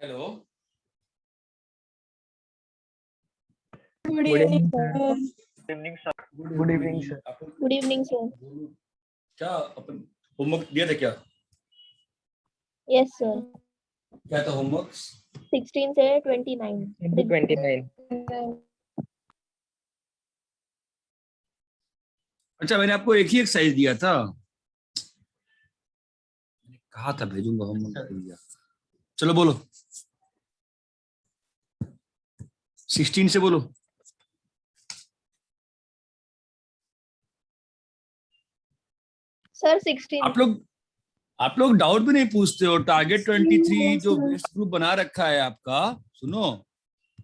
Hello. Good good evening evening sir. Sir. Good evening sir. Good evening sir. क्या अपन homework दिया था क्या? Yes sir. क्या था होमवर्क? 16 से 29 29। अच्छा, मैंने आपको एक ही एक्सरसाइज दिया था। मैंने कहा था भेजूंगा होमवर्क दिया। चलो बोलो, 16 से बोलो। सर 16। आप लोग डाउट भी नहीं पूछते हो। टारगेट 23 जो वेस्ट ग्रुप बना रखा है आपका, सुनो,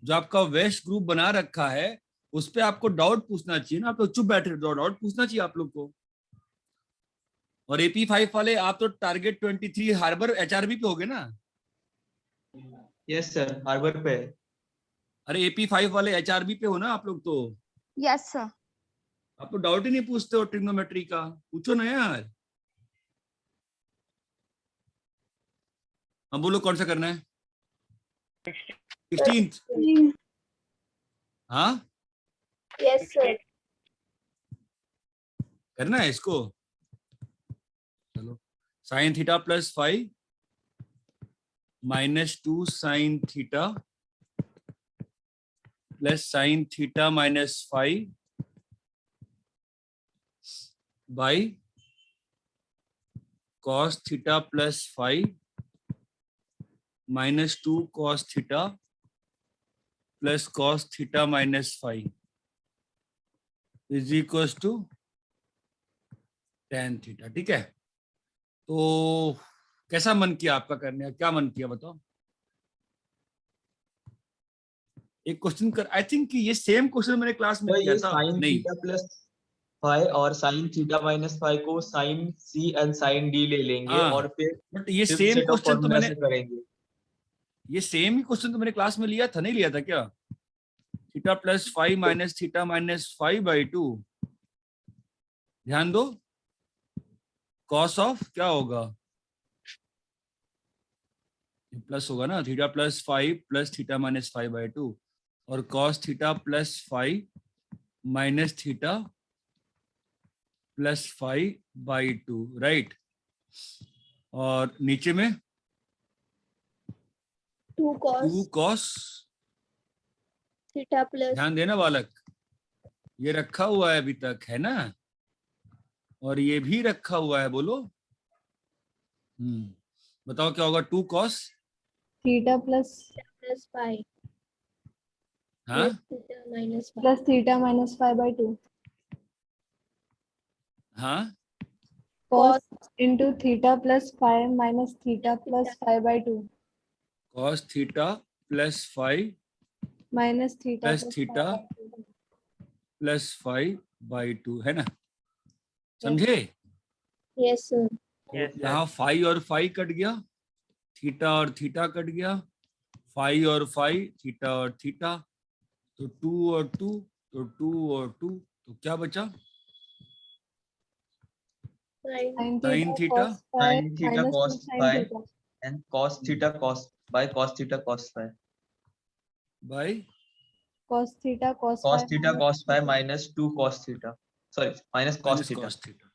जो आपका वेस्ट ग्रुप बना रखा है उस पे आपको डाउट पूछना चाहिए ना। आप लोग चुप बैठे हो, डाउट पूछना चाहिए आप लोग को। और AP5 वाले आप तो टारगेट 23 हार्बर HRB पे होगे ना? यस सर, हार्बर पे। अरे AP5 वाले HRB पे हो ना आप लोग तो। Yes sir. आप तो डाउट ही नहीं पूछते हो ट्रिग्नोमेट्री का। पूछो ना यार। हम बोलो कौन सा करना है? 16th। हाँ, यस सर। करना है इसको। चलो, sine theta plus 5 -2 sine theta plus sine theta -5 by cos theta plus 5 -2 cos theta plus cos theta -5 is equal to tan theta. ठीक है, तो कैसा मन किया आपका करने का? क्या मन किया बताओ। एक क्वेश्चन कर, आई थिंक ये सेम क्वेश्चन मैंने क्लास में तो किया ये था। साइन नहीं, थीटा प्लस 5 और साइन थीटा माइनस 5 को sine C and sine D ले लेंगे हाँ, और फिर बट ये fifth same set of question तो फॉर्मूला मैंने से करेंगे। ये सेम ही क्वेश्चन तो मैंने क्लास में लिया था, नहीं लिया था क्या? Theta plus 5 minus theta -5/2। ध्यान दो, कॉस ऑफ क्या होगा? प्लस होगा ना, थीटा प्लस 5 प्लस थीटा -5/2 और cos theta plus 5 minus theta plus 5/2, right. और नीचे में 2 cos 2 कॉस। थीटा प्लस ध्यान देना बालक, ये रखा हुआ है अभी तक, है ना? और ये भी रखा हुआ है, बोलो। बताओ क्या होगा? 2 कॉस थीटा प्लस 5 हाँ प्लस थीटा माइनस 5/2 हाँ cos into theta plus 5 minus theta plus 5/2 cos theta plus 5 minus theta plus plus theta 5/2। Plus 5/2, है ना? समझे? Yes sir. तो यहाँ 5 और 5 कट गया, थीटा और थीटा कट गया, 5 और 5, थीटा और थीटा, तो 2 और 2, तो 2 और 2, तो क्या बचा? sin sine theta cos 5 sine theta minus 2 cos sin 5 theta and cos theta cos by cos theta cos 5 by cos theta cos cos 5 theta cos 5 minus 2 cos theta, sorry minus cos minus theta. Cos theta,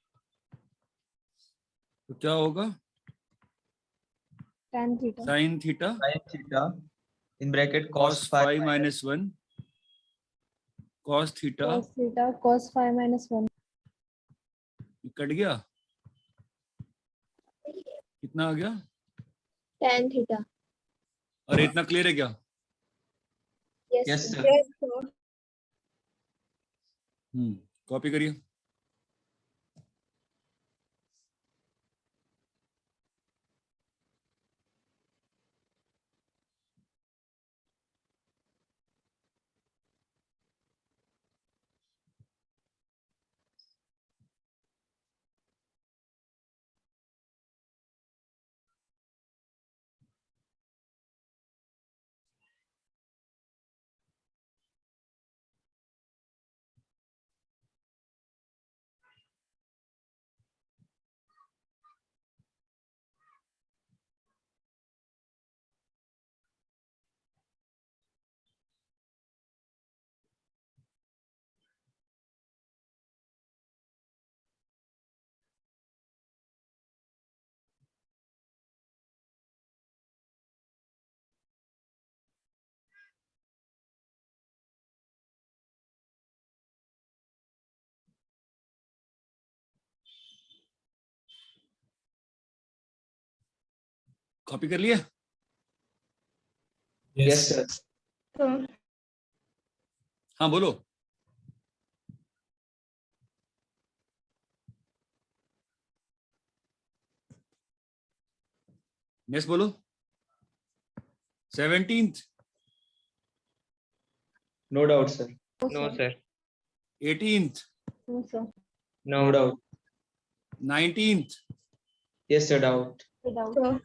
तो क्या होगा? tan theta sine theta sine theta in bracket cos cos 5 5 -1 cos theta cos theta cos 5 minus 1 cut गया, कितना आ गया? tan theta. और इतना clear है क्या? Yes yes sir. Sir. Copy करिए। कॉपी कर लिया? Yes, sir. हाँ बोलो। नेक्स्ट बोलो। 17th, No doubt, sir. No, sir. 18th, No, sir. No doubt. 19th, Yes, sir. Doubt. Without. Sure.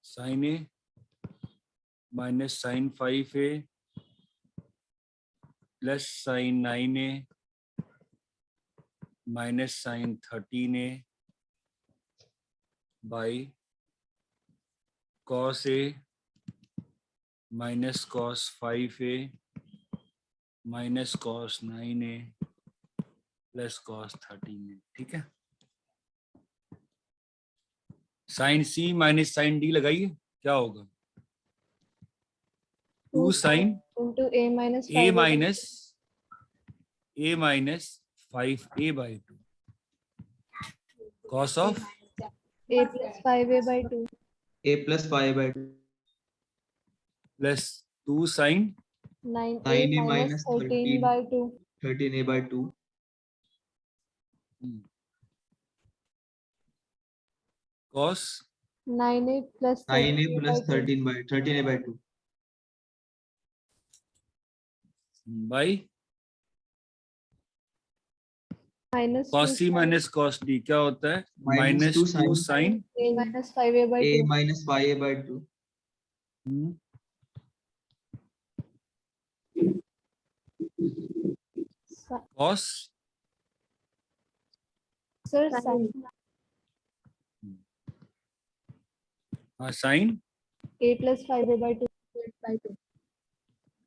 sin A minus sin 5A plus sin 9A minus sin 13A by cos A minus cos 5A minus cos 9A plus cos 13A। ठीक है। Sine C minus sine D लगाइए, क्या होगा? 2 sin Into A minus A 5 minus 5A by 2 cos of A plus 5A by 2 A plus 5/2. plus 2 sin 9A 9A minus minus 13 by 2 13A/2. cos 9A plus 9A 13 plus by 2 13A/2. by minus cos 2 C minus cos D क्या होता है? Minus minus 2 2 sin A minus 5A by A 2 minus 5A/2. cos Sir, Sin. sin A plus 5A by 2 by 2.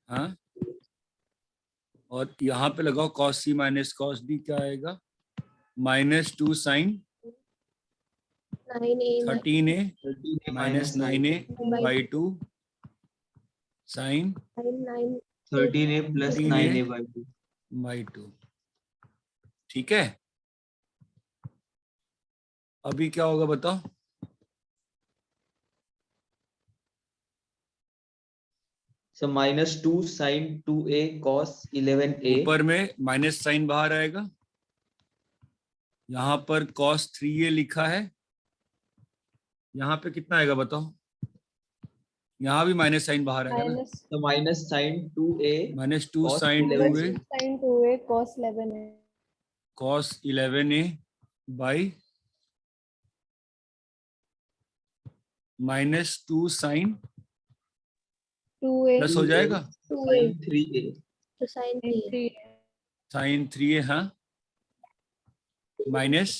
हाँ, और यहाँ पे लगाओ cos C minus cos D क्या आएगा? minus 2 sin 9A 13A 13A minus minus 9A 9A. by 2 sin 9 13A plus 13A 9A/2. by 2। ठीक है। अभी क्या होगा बताओ? So minus 2 sin 2A cos 11A. ऊपर में माइनस साइन बाहर आएगा, यहाँ पर cos 3A लिखा है, यहाँ पे कितना आएगा बताओ? यहाँ भी माइनस साइन बाहर आएगा ना, minus So minus sin 2A minus 2 cos sin 11A. 2A sin 2A cos 11A cos 11A by minus 2 sin 2A plus हो जाएगा 2A sin 3A. to sin in 3A. 3A sin 3A हाँ minus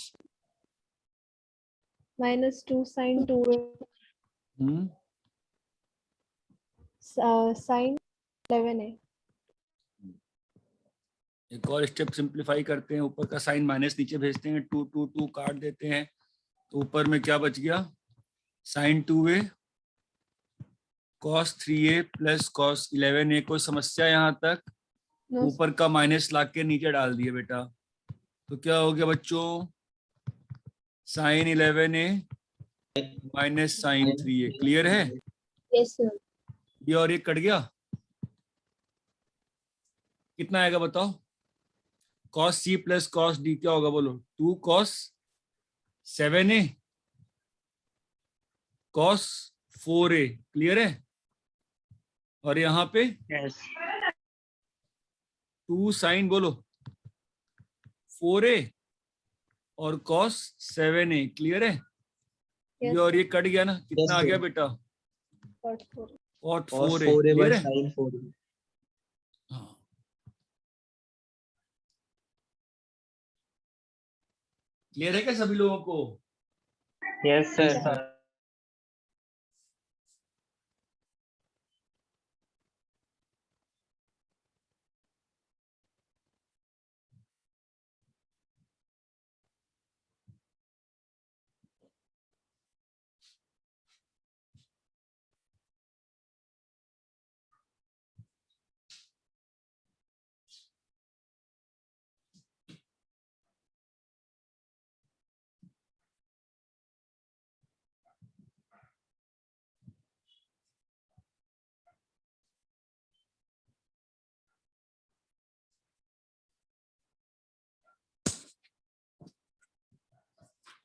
minus 2 sin 2A sin 11A एक और step simplify करते हैं, ऊपर का sign minus नीचे भेजते हैं, 2 2 2 काट देते हैं, तो ऊपर में क्या बच गया? sin 2A cos 3A plus cos 11A। कोई समस्या यहाँ तक? No, ऊपर का माइनस ला के नीचे डाल दिए बेटा, तो क्या हो गया बच्चों? sin 11A minus sin 3A। Clear है? Yes, sir. ये और ये कट गया, कितना आएगा बताओ? cos C plus cos D क्या होगा बोलो? 2 cos 7A cos 4A। Clear है? और यहाँ पे Yes. 2 sin बोलो 4A और cos 7A। क्लियर है? Yes, ये और ये कट गया ना, कितना Yes, आ गया sir. बेटा? cos 4 cot Cos 4A। 4A by clear है? sin 4A. हाँ। क्लियर है क्या सभी लोगों को? Yes, sir. Yes, sir.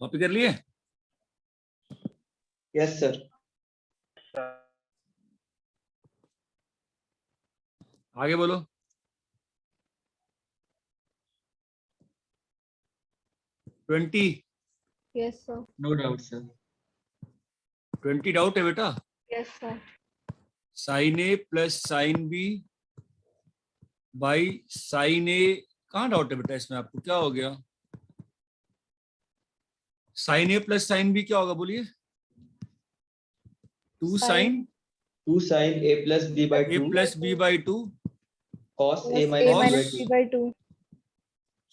Copy कर लिए? Yes sir. आगे बोलो। Twenty Yes, sir. No doubt sir. 20 doubt है बेटा? Yes, sir. Sine A plus sine B by sine A, कहाँ डाउट है बेटा इसमें? आपको क्या हो गया? Sine A plus sine B क्या होगा बोलिए? 2 sign 2 sin a plus b by A 2 plus B by 2, cos a Plus A minus b by minus 2। B by 2.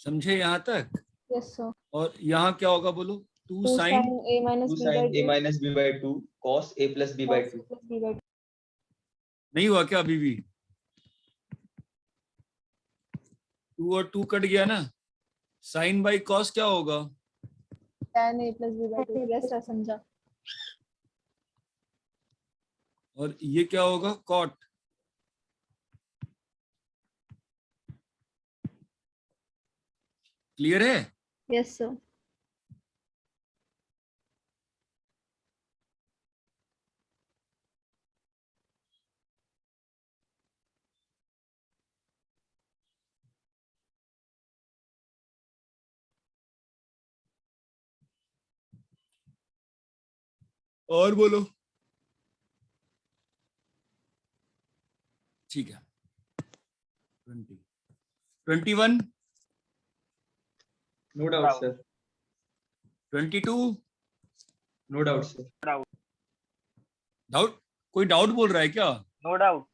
समझे यहाँ तक? Yes, sir. और यहाँ क्या होगा बोलो? 2 2 sine sin A minus 2 B by sin a 2. minus b by 2 cos a plus b by Cos 2। A plus B by 2. नहीं हुआ क्या अभी भी? 2 और 2 कट गया ना? साइन बाई कॉस क्या होगा? Tan A plus B by 2. Yes, sir. समझा. और ये क्या होगा? कॉट। क्लियर है? Yes, sir. और बोलो। ठीक है। 20 21 no doubt sir. 22 no doubt sir. Doubt? कोई डाउट बोल रहा है क्या? No doubt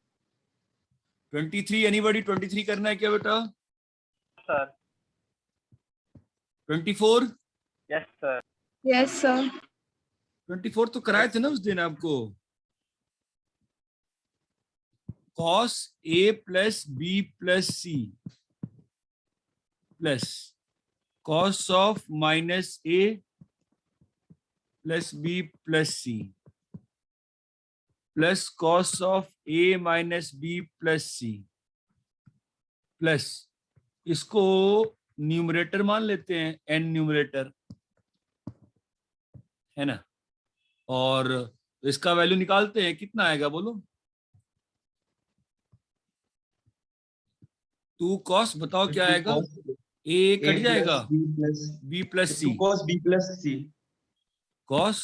23 anybody? 23 करना है क्या बेटा? Sir. 24 yes sir. Yes, sir. 24 तो कराए थे ना उस दिन आपको। cos a plus b plus c plus cos of minus a plus b plus c plus cos of a minus b plus c plus इसको न्यूमरेटर मान लेते हैं, n न्यूमरेटर है ना, और इसका वैल्यू निकालते हैं। कितना आएगा बोलो? 2 cos, बताओ क्या आएगा? a कट जाएगा, b plus c, 2 cos b plus c। cos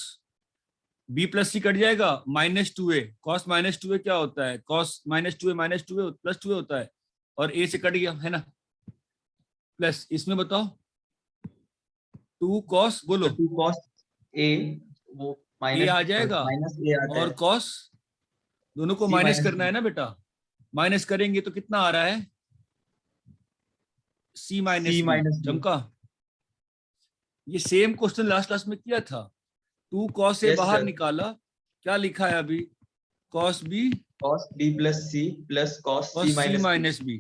b plus c cut जाएगा, minus 2a, cos minus 2a क्या होता है? cos minus 2a plus 2a होता है, और a से कट गया है ना, प्लस इसमें बताओ 2 cos, बोलो 2 cos a वो a आ जाएगा, माइनस a आता और है। cos दोनों को C माइनस minus करना है ना बेटा। माइनस करेंगे तो कितना आ रहा है? c minus minus B। चमका। ये सेम क्वेश्चन लास्ट क्लास में किया था। 2 cos से Yes, बाहर sir। निकाला, क्या लिखा है अभी? cos b cos b plus c plus cos cos c c minus b। Minus b।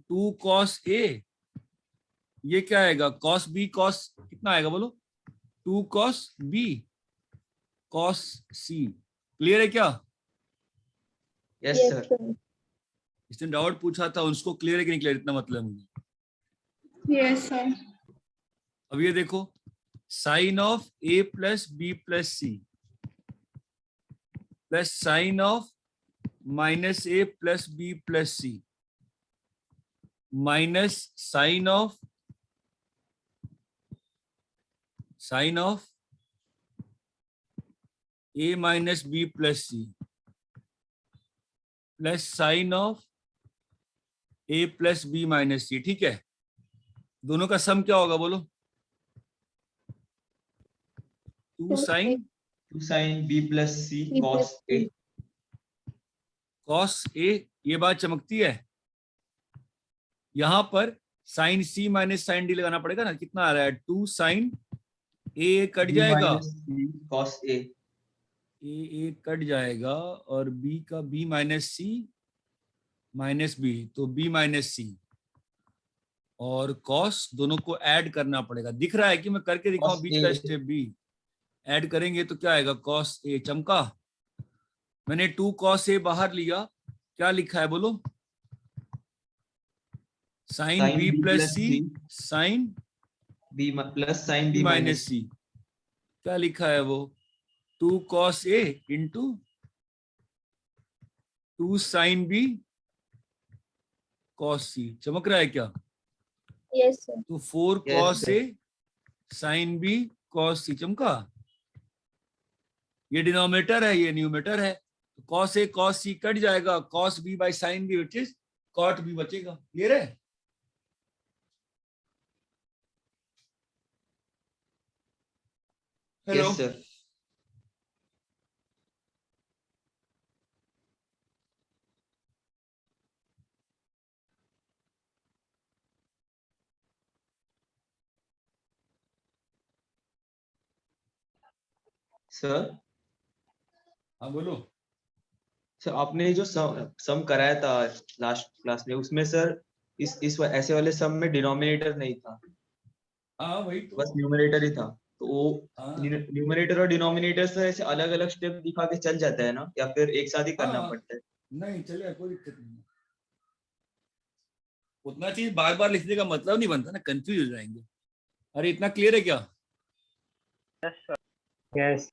2 cos a, ये क्या आएगा? cos b cos कितना आएगा बोलो? 2 cos b cos c। Clear है क्या? Yes Yes, sir. sir. इसने डाउट पूछा था, उसको क्लियर है कि नहीं क्लियर, इतना मतलब मुझे। Yes, sir. अब ये देखो, sine of a plus B plus C plus sine of minus a plus B plus C minus sine of a minus B plus C plus sine of a plus B minus C. ठीक है, दोनों का sum क्या होगा बोलो? 2 sign 2 sin b plus c C cos plus a। C. cos a, ये बात चमकती है। यहां पर sine c minus sine D लगाना पड़ेगा ना। कितना आ रहा है? 2 साइन a कट b जाएगा, minus c cos a। a cut जाएगा, और b का b minus C minus B, तो b माइनस सी, और cos दोनों को ऐड करना पड़ेगा। दिख रहा है कि मैं करके दिखाऊं? Cos बीच का A। स्टेप b ऐड करेंगे तो क्या आएगा? cos a। चमका। मैंने 2 cos a बाहर लिया, क्या लिखा है बोलो? Sine sin b b plus plus C c sine B plus sine B minus minus C. क्या लिखा है वो? 2 cos A into 2 sin B cos C। चमक रहा है क्या? Yes, sir. तो 4 Yes, cos sir. A sin B cos C। चमका? ये डिनोमिनेटर है, ये न्यूमरेटर है। तो cos A cos C cut जाएगा, cos B by sin B, which is cot B बचेगा। क्लियर है? हेलो। Yes, sir. सर हाँ बोलो। सर आपने जो सम कराया था लास्ट क्लास में, उसमें सर इस ऐसे वाले सम में डिनोमिनेटर नहीं था, हाँ वही तो। बस न्यूमरेटर ही था। तो वो हाँ न्यूमरेटर और डिनोमिनेटर से ऐसे अलग अलग स्टेप दिखा के चल जाता है ना, या फिर एक साथ ही करना हाँ, पड़ता है? नहीं चलेगा, कोई दिक्कत नहीं। उतना चीज बार बार लिखने का मतलब नहीं बनता ना, कंफ्यूज हो जाएंगे। अरे इतना क्लियर है क्या? Yes, sir. Yes.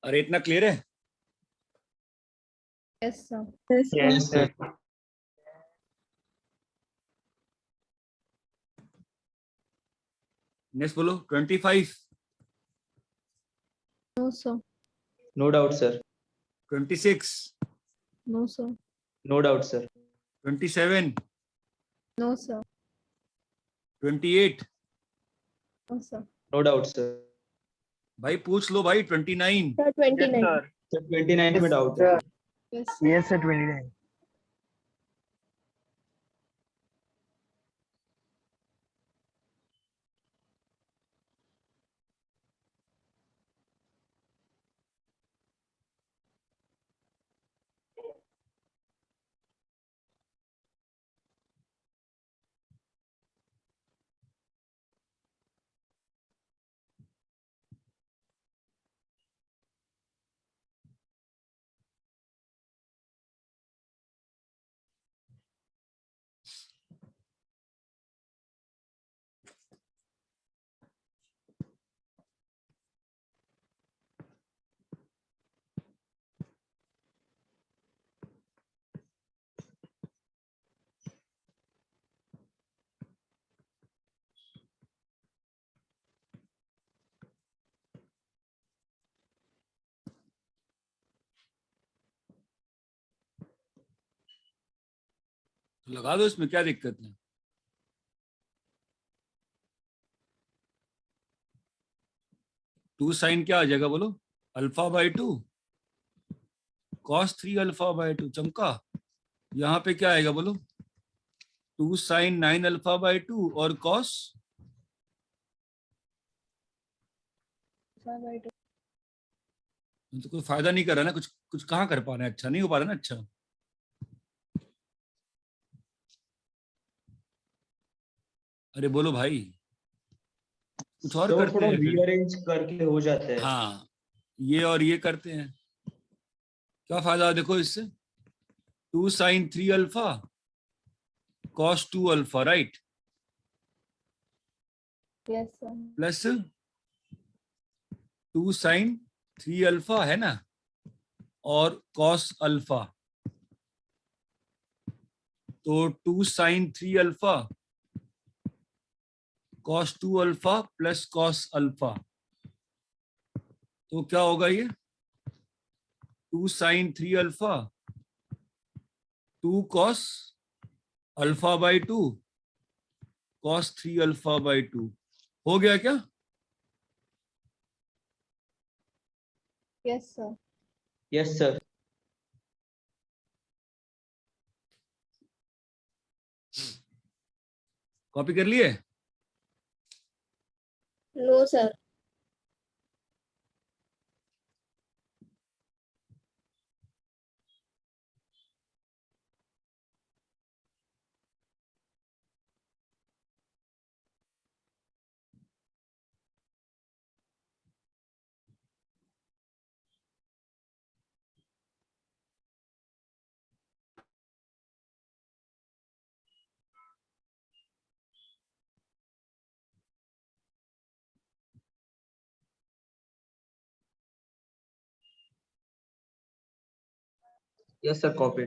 अरे इतना क्लियर है? Yes, sir. Yes, Yes, sir. sir. Next बोलो। 25, No, sir. No doubt, sir. 26, No, sir. No doubt, sir. 27, No, sir. 28। No, sir. No doubt, sir. भाई पूछ लो भाई। 29। Sir, Yes, 29. sir. Sir, 29 में doubt है। Sir. Yes. Yes, sir. 29. तो लगा दो, इसमें क्या दिक्कत है? टू साइन क्या आ जाएगा बोलो? Alpha by 2 cos 3 alpha by 2। चमका? यहाँ पे क्या आएगा बोलो? 2 साइन 9 अल्फा बाई 2 और cos Alpha by 2. तो कोई फायदा नहीं कर रहा ना, कुछ कुछ कहाँ कर पा रहे हैं, अच्छा नहीं हो पा रहा ना। अच्छा अरे बोलो भाई, कुछ और सर करते थोड़ा हैं फिर। रीअरेंज करके हो जाता है। हाँ, ये और ये करते हैं, क्या फायदा देखो इससे। 2 sin 3 alpha cos 2 alpha, right, Yes, sir. Plus 2 sin 3 alpha है ना, और cos अल्फा, तो 2 sin 3 alpha cos 2 alpha plus cos alpha, तो क्या होगा ये 2 sin 3 अल्फा 2 cos अल्फा/2 cos 3 अल्फा/2 हो गया क्या। Yes, sir. Yes sir. Copy कर लिए। No, sir. Yes sir, copy.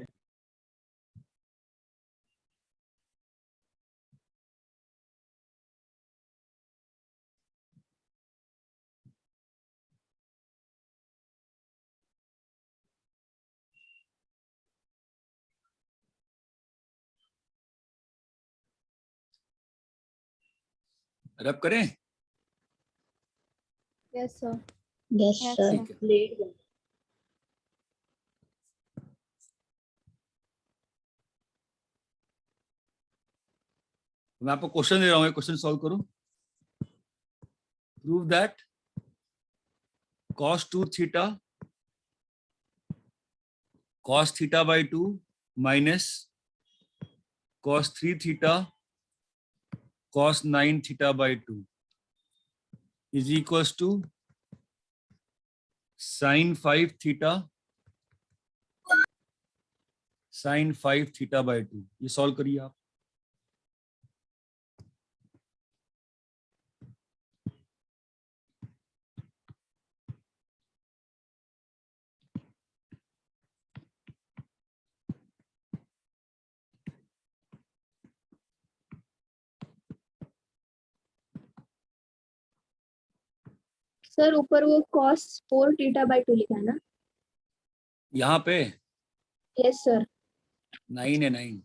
रब करें। Yes, sir. Yes, Yes, sir. ठीक है, Late. मैं आपको क्वेश्चन दे रहा हूँ, क्वेश्चन सॉल्व करो। Prove that cos 2 theta cos θ/2 minus cos 3 theta cos 9 θ/2 is equals to sin 5 theta sin 5 θ/2। ये सॉल्व करिए आप। सर ऊपर वो cos 4 θ/2 लिखा है ना? यहाँ पे यस सर। 9 है, 9।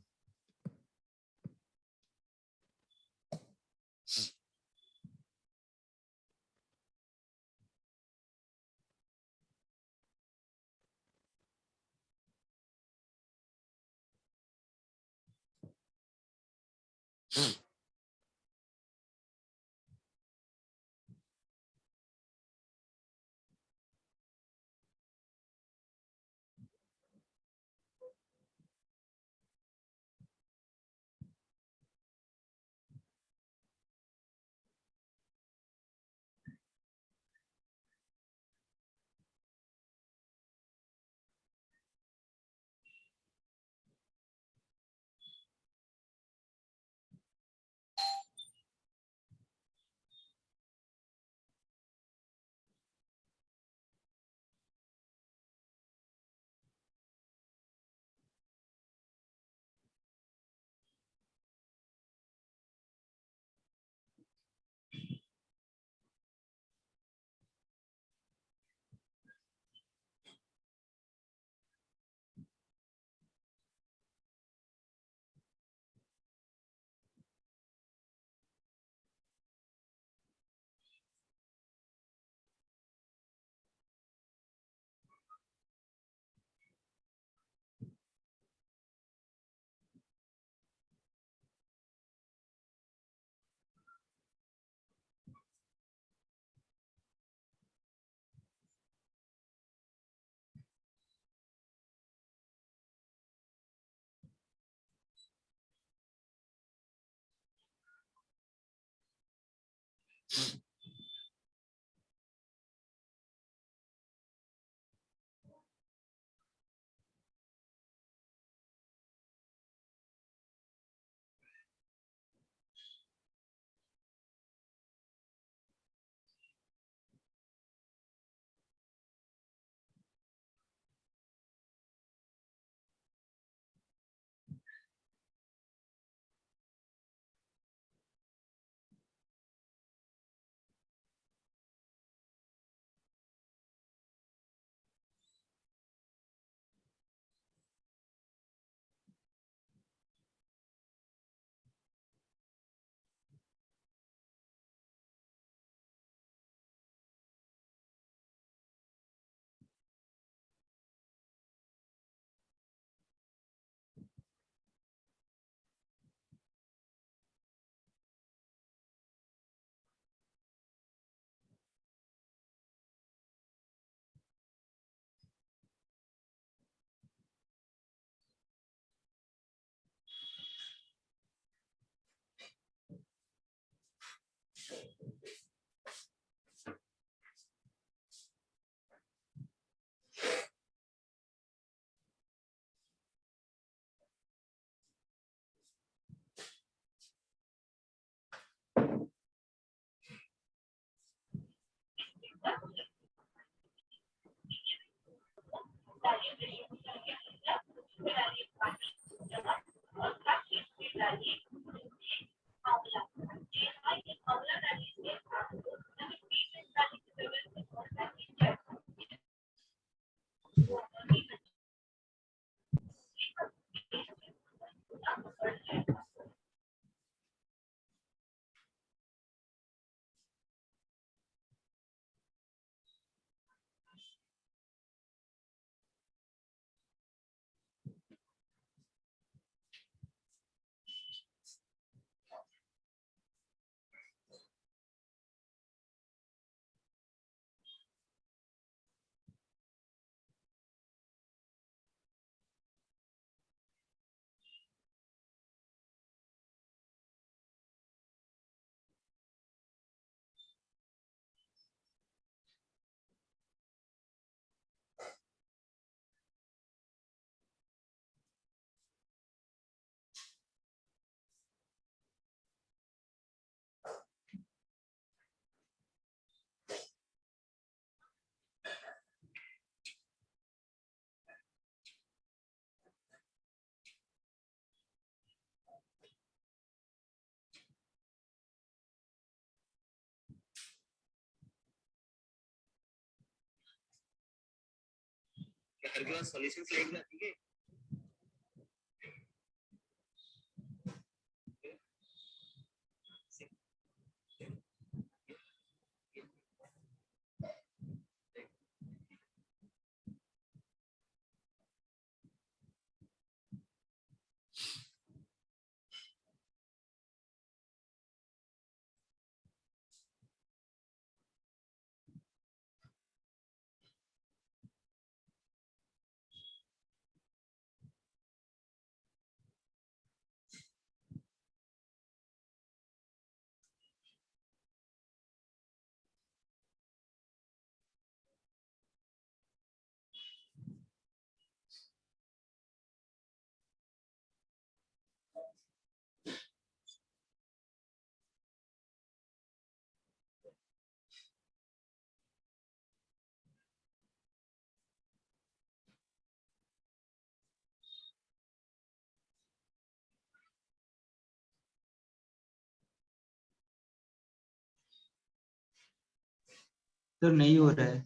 सर नहीं हो रहा है।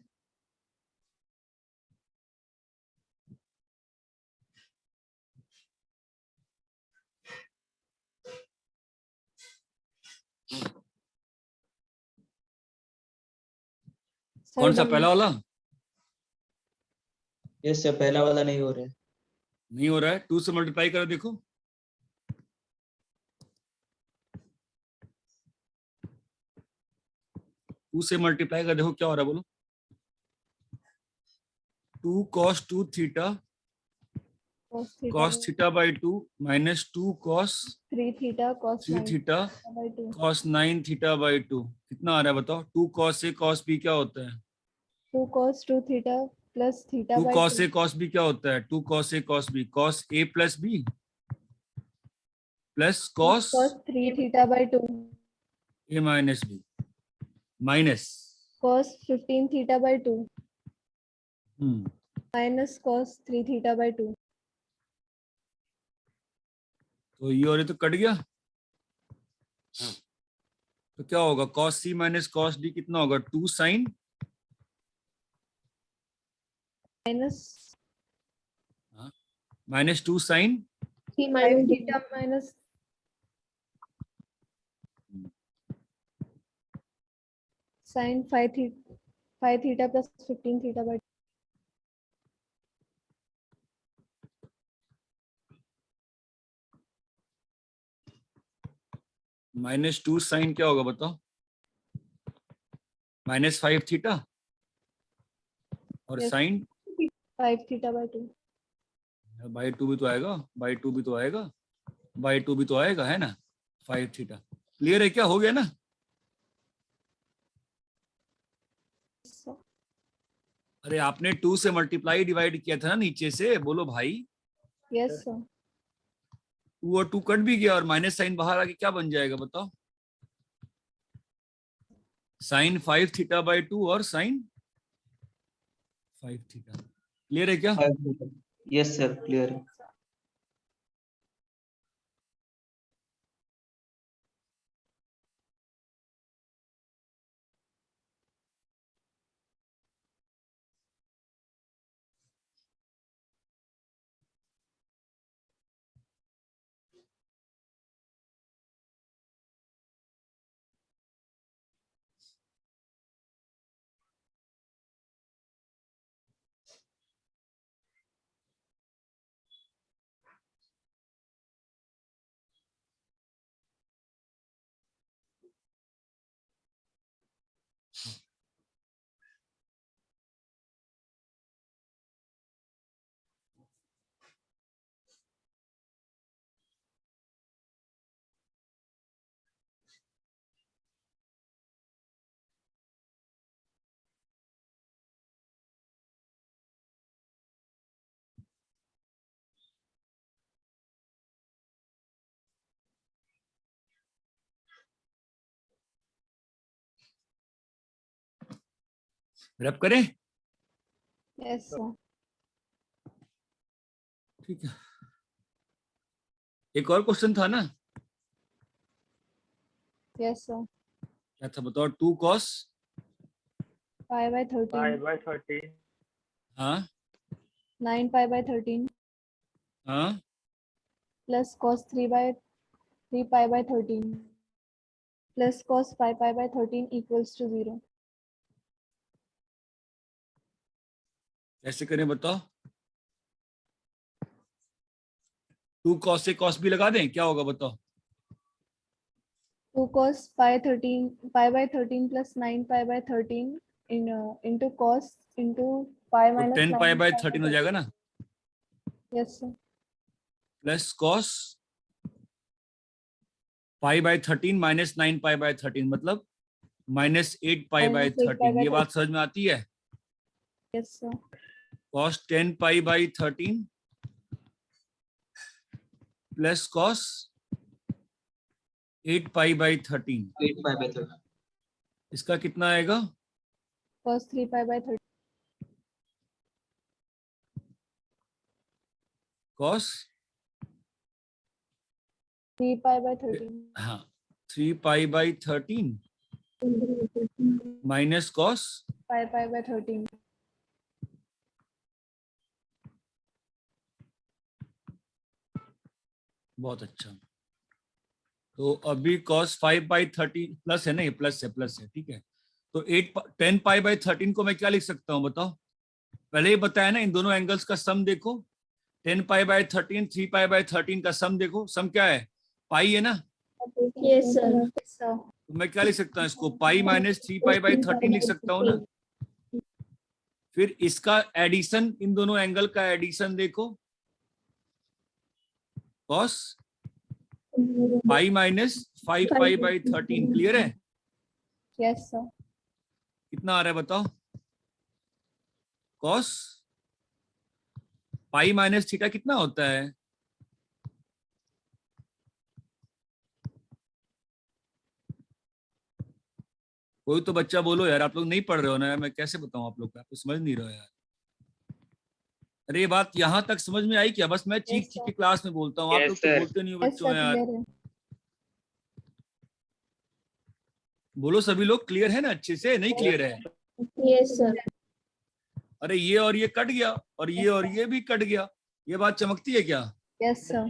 कौन सा डन। पहला वाला यस सर, पहला वाला नहीं हो रहा है। नहीं हो रहा है? 2 से मल्टीप्लाई करो देखो। 2 से मल्टीप्लाई कर देखो क्या हो रहा है, बोलो। 2 cos 2 theta cos theta by 2 minus 2 cos 3 theta cos 3 9 theta by 2. cos 9 theta by 2 कितना आ रहा है बताओ? 2 cos a cos b क्या होता है? 2 cos 2 theta plus theta 2 by cos 2. a cos b क्या होता है? 2 cos a cos b cos a plus b plus cos Cos 3 theta by 2. a minus b minus Cos 15 theta by 2. Hmm Minus cos 3 theta by 2. तो ये और ये तो cut गया, तो क्या होगा? cos c minus cos d कितना होगा? 2 sin Minus minus 2 sin 3 5 minus theta minus sin 5 theta plus 15 theta by 2. minus 2 sin क्या होगा बताओ? minus 5 theta और Yes. sin 5 theta by 2. By 2 भी तो आएगा, बाई 2 भी तो आएगा, बाई 2 भी तो आएगा, है ना? 5 थीटा। क्लियर है क्या? हो गया ना? So, अरे आपने 2 से मल्टीप्लाई डिवाइड किया था ना नीचे से, बोलो भाई। yes sir. 2 और 2 कट भी गया और माइनस साइन बाहर आके क्या बन जाएगा बताओ? साइन 5 थीटा बाई 2 और साइन 5 थीटा। क्लियर है क्या? यस सर, क्लियर है। रैप करें? Yes sir. ठीक है, एक और क्वेश्चन था ना? Yes sir. क्या था बताओ? 2 cos 5 by 13. 5 by 13. हाँ 9 pi by 13 हाँ plus cos 3 pi by 13 plus cos 5 pi by 13 equals to 0. कैसे करें बताओ? 2 cos से cos भी लगा दें, क्या होगा बताओ? 2 cos pi by 13 plus 9 pi by 13 into cos into pi तो minus 10 9 pi by pi by 13 हो जाएगा ना? Yes sir. Plus cos pi by 13 minus 9 pi by 13 मतलब minus 8 pi by Minus 8 pi 13। by ये बात समझ में आती है? Yes sir. cos 10 pi by 13 plus cos 8 pi by 13, 8 pi by 13। इसका कितना आएगा? Cos 3 pi by 13. cos 3 pi by 13 हाँ 3 pi by 13 minus cos 5 pi by 13. बहुत अच्छा। तो अभी cos 5 बाई 13 प्लस है ना, ये प्लस है, ठीक है। तो 10 पाई बाई 13 को मैं क्या लिख सकता हूँ बताओ? पहले ही बताया ना, इन दोनों एंगल्स का सम देखो। 10 पाई बाई 13 3 पाई बाई 13 का सम देखो, सम क्या है? पाई है ना? Yes sir. Yes sir. तो मैं क्या लिख सकता हूँ इसको? पाई माइनस 3 पाई बाई 13 लिख सकता हूँ ना? फिर इसका एडिशन, इन दोनों एंगल का एडिशन देखो, cos pi minus 5 pi by 13। Clear है? Yes, sir. कितना आ रहा है बताओ? कॉस पाई माइनस थीटा कितना होता है? कोई तो बच्चा बोलो यार, आप लोग नहीं पढ़ रहे हो ना यार, मैं कैसे बताऊं आप लोग को, आप तो समझ नहीं रहे हो यार। अरे ये बात यहाँ तक समझ में आई क्या? बस मैं चीख Yes, चीख sir. के क्लास में बोलता हूँ, आप Yes, लोग तो sir. बोलते नहीं हो Yes, बच्चों sir. यार। Clear है. बोलो सभी लोग, क्लियर है ना? अच्छे से नहीं क्लियर है? Yes, sir. अरे ये और ये कट गया, और ये और ये भी कट गया। ये बात चमकती है क्या? Yes, sir.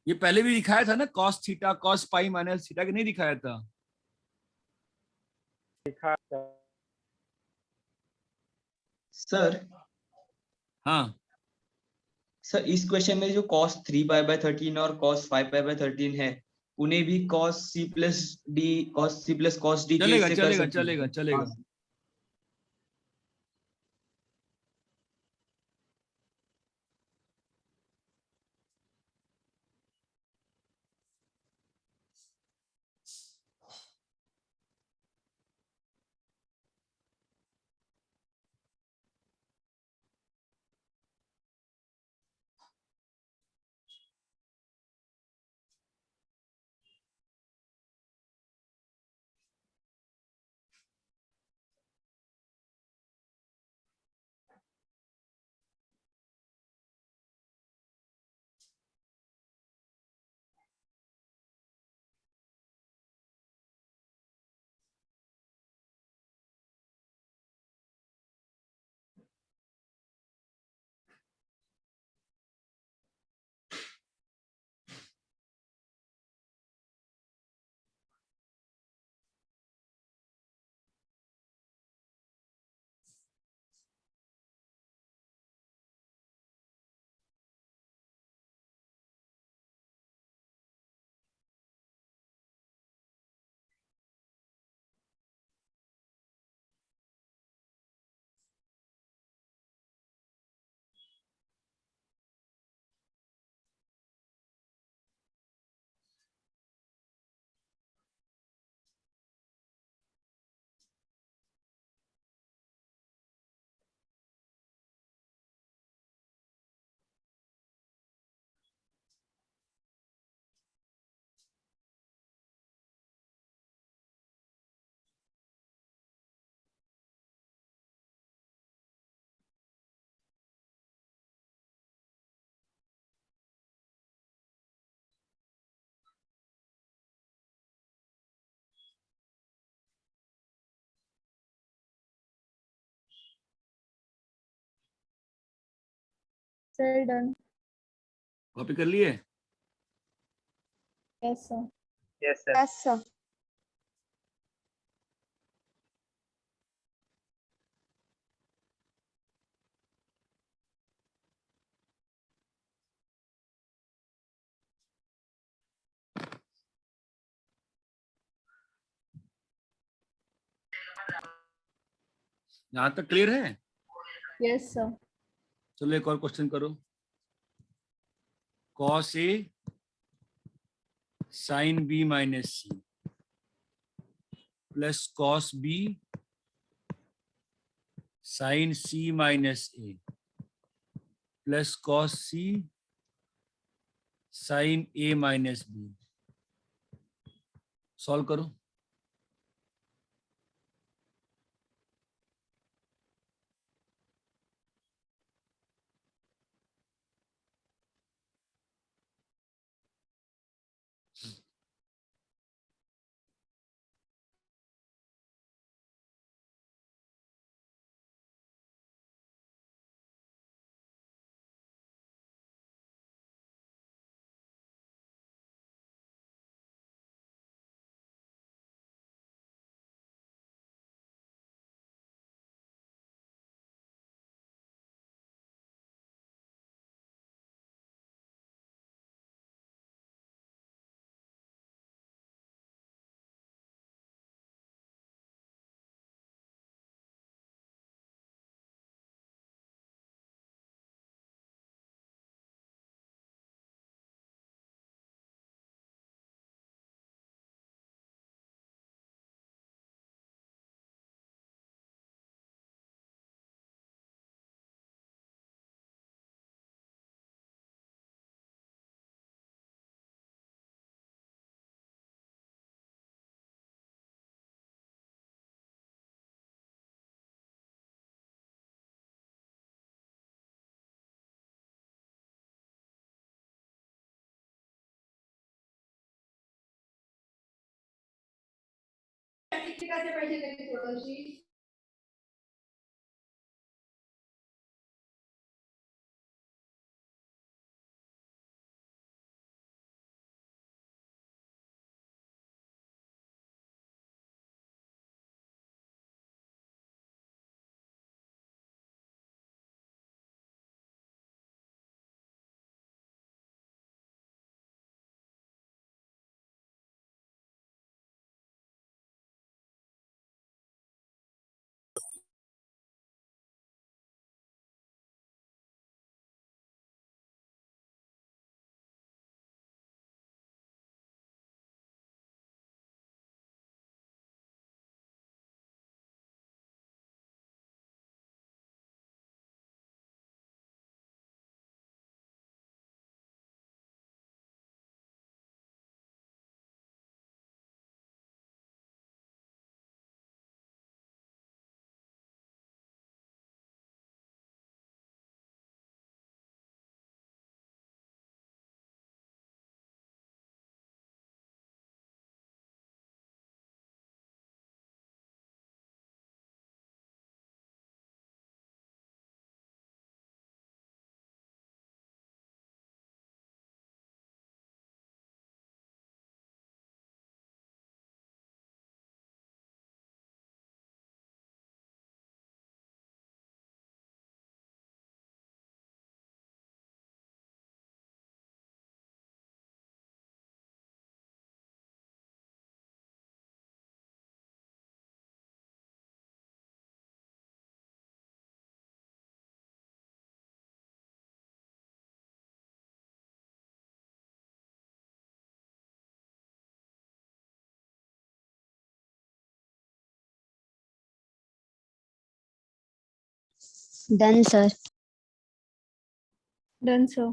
ये पहले भी दिखाया था ना, cos theta cos pi minus theta, के नहीं दिखाया था? सर हाँ सर इस क्वेश्चन में जो cos 3 पाई बाय 13 और cos 5 पाई बाय 13 है, उन्हें भी cos c plus D cos d के चलेगा इससे कर चलेगा सकते चलेगा हैं। चलेगा। हाँ, Sir, done. कॉपी कर लिए? Yes, sir. Yes, sir. Yes, sir. यहाँ तक क्लियर है? Yes, sir. चलो एक और क्वेश्चन करो। Cos A sine B minus C plus cos B sine C minus A plus cos C sine A minus B. Solve करो। Done, sir. Done, sir.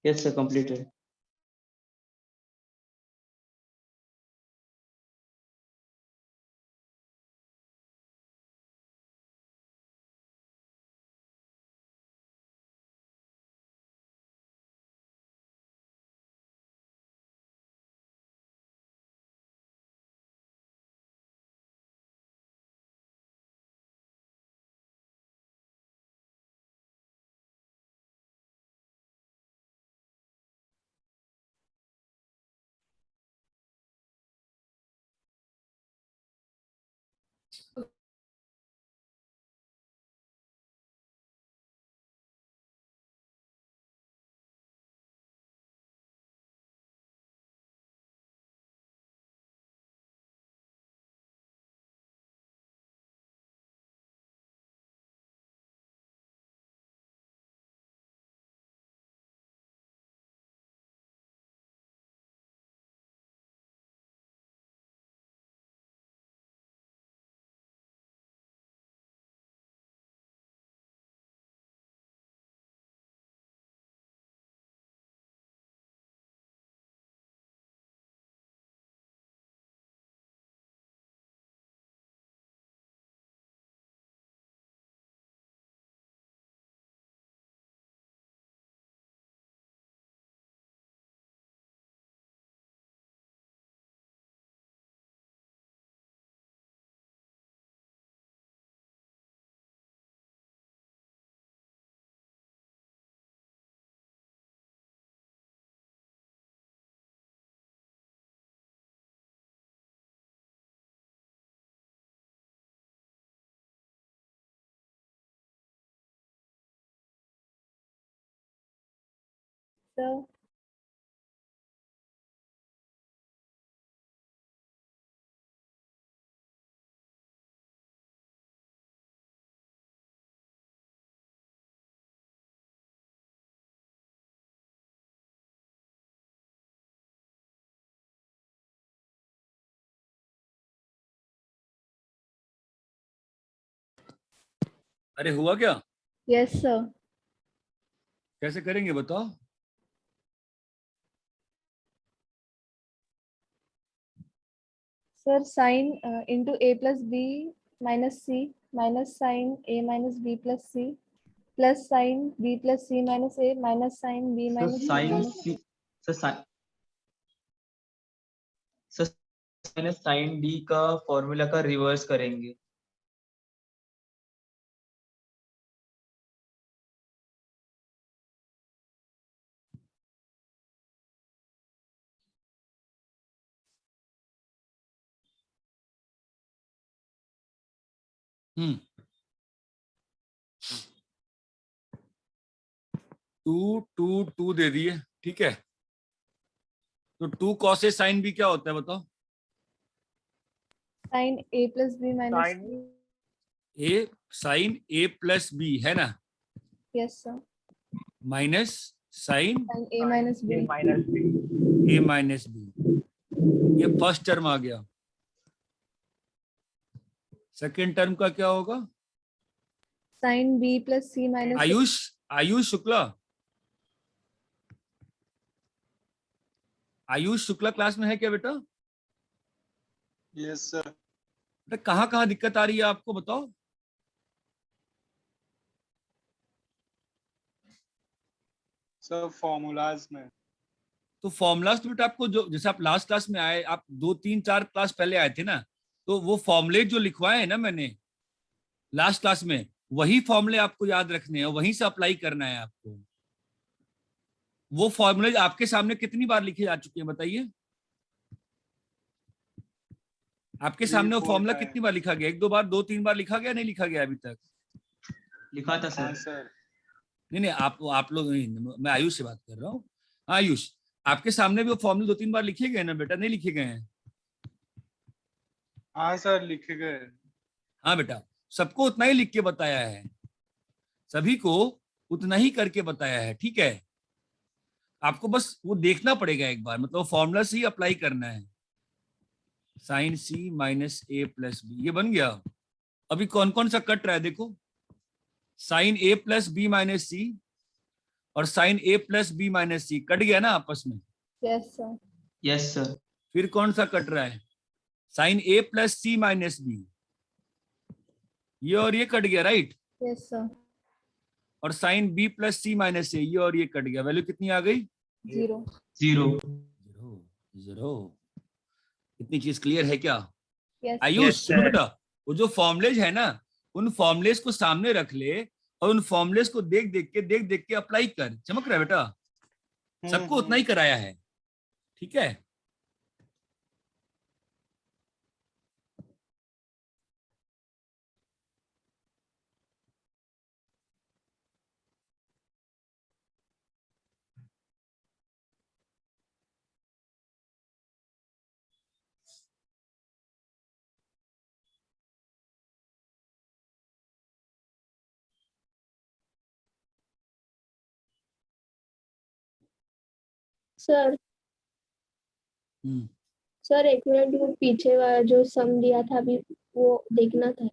Yes, sir, completed. Sir. अरे हुआ क्या? Yes, sir. कैसे करेंगे बताओ? Sir, sin into a plus b minus c minus sin A minus B plus C plus sin B plus C minus A minus sin B sir minus C sine minus C sir minus sine D का formula का reverse करेंगे। हम्म, 2 2 2 दे दिए, ठीक है। तो 2 cos A sin B क्या होता है बताओ? sin A plus B minus Sin C. A sin A plus B है ना, Yes sir. Minus sine Sin A minus B. A minus B. A minus B, ये फर्स्ट टर्म आ गया। Second term का क्या होगा? Sin B plus C minus A. Ayush Shukla, Ayush Shukla class में है क्या बेटा? Yes sir. बेटा कहाँ कहाँ दिक्कत आ रही है आपको बताओ? सर फॉर्मूलाज में। तो फॉर्मूलाज तो बेटा आपको जो, जैसे आप लास्ट क्लास में आए, आप 2 3 4 क्लास पहले आए थे ना, तो वो फॉर्मूले जो लिखवाए हैं ना मैंने लास्ट क्लास में, वही फॉर्मूले आपको याद रखने हैं, वहीं से अप्लाई करना है आपको। वो फॉर्मूले आपके सामने कितनी बार लिखे जा चुके हैं बताइए? आपके सामने वो 3-4 फॉर्मूला टाइम। कितनी बार लिखा गया? 1 2 बार, 2 3 बार लिखा गया, नहीं लिखा गया अभी तक? लिखा था हाँ सर। सर। नहीं नहीं, आप लोग नहीं, मैं आयुष से बात कर रहा हूँ। हाँ आयुष, आपके सामने भी वो फॉर्मूले 2 3 बार लिखे गए ना बेटा, नहीं लिखे गए हैं? हाँ सर लिखे गए। हाँ बेटा, सबको उतना ही लिख के बताया है, सभी को उतना ही करके बताया है, ठीक है। आपको बस वो देखना पड़ेगा एक बार, मतलब फॉर्मूला से ही अप्लाई करना है। Sign C minus A plus B, ये बन गया। अभी कौन कौन सा कट रहा है देखो, sign A plus B minus C और sign A plus B minus C cut गया ना आपस में। Yes sir. Yes sir. फिर कौन सा कट रहा है? Sign A plus C minus B, ये और ये कट गया, राइट। Yes sir. और sign B plus C minus ए, ये और ये कट गया। वैल्यू कितनी आ गई? 0. 0। जीरो। जीरो। इतनी चीज क्लियर है क्या? Yes. आयुष Yes, सुनो sir. बेटा, वो जो फॉर्मुलेज है ना, उन फॉर्मुलेज को सामने रख ले और उन फॉर्मुलेज को देख देख के अप्लाई कर। चमक रहा है बेटा? सबको उतना ही कराया है, ठीक है। सर हम्म, सर एक मिनट, वो पीछे वाला जो सम दिया था अभी वो देखना था।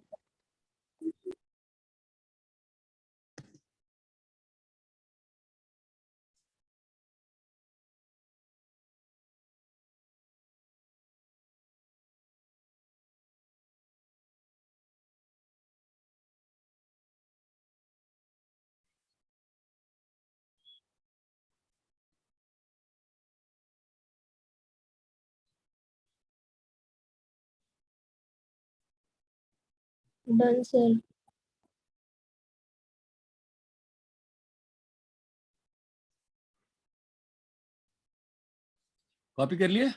Done sir. कॉपी कर लिए?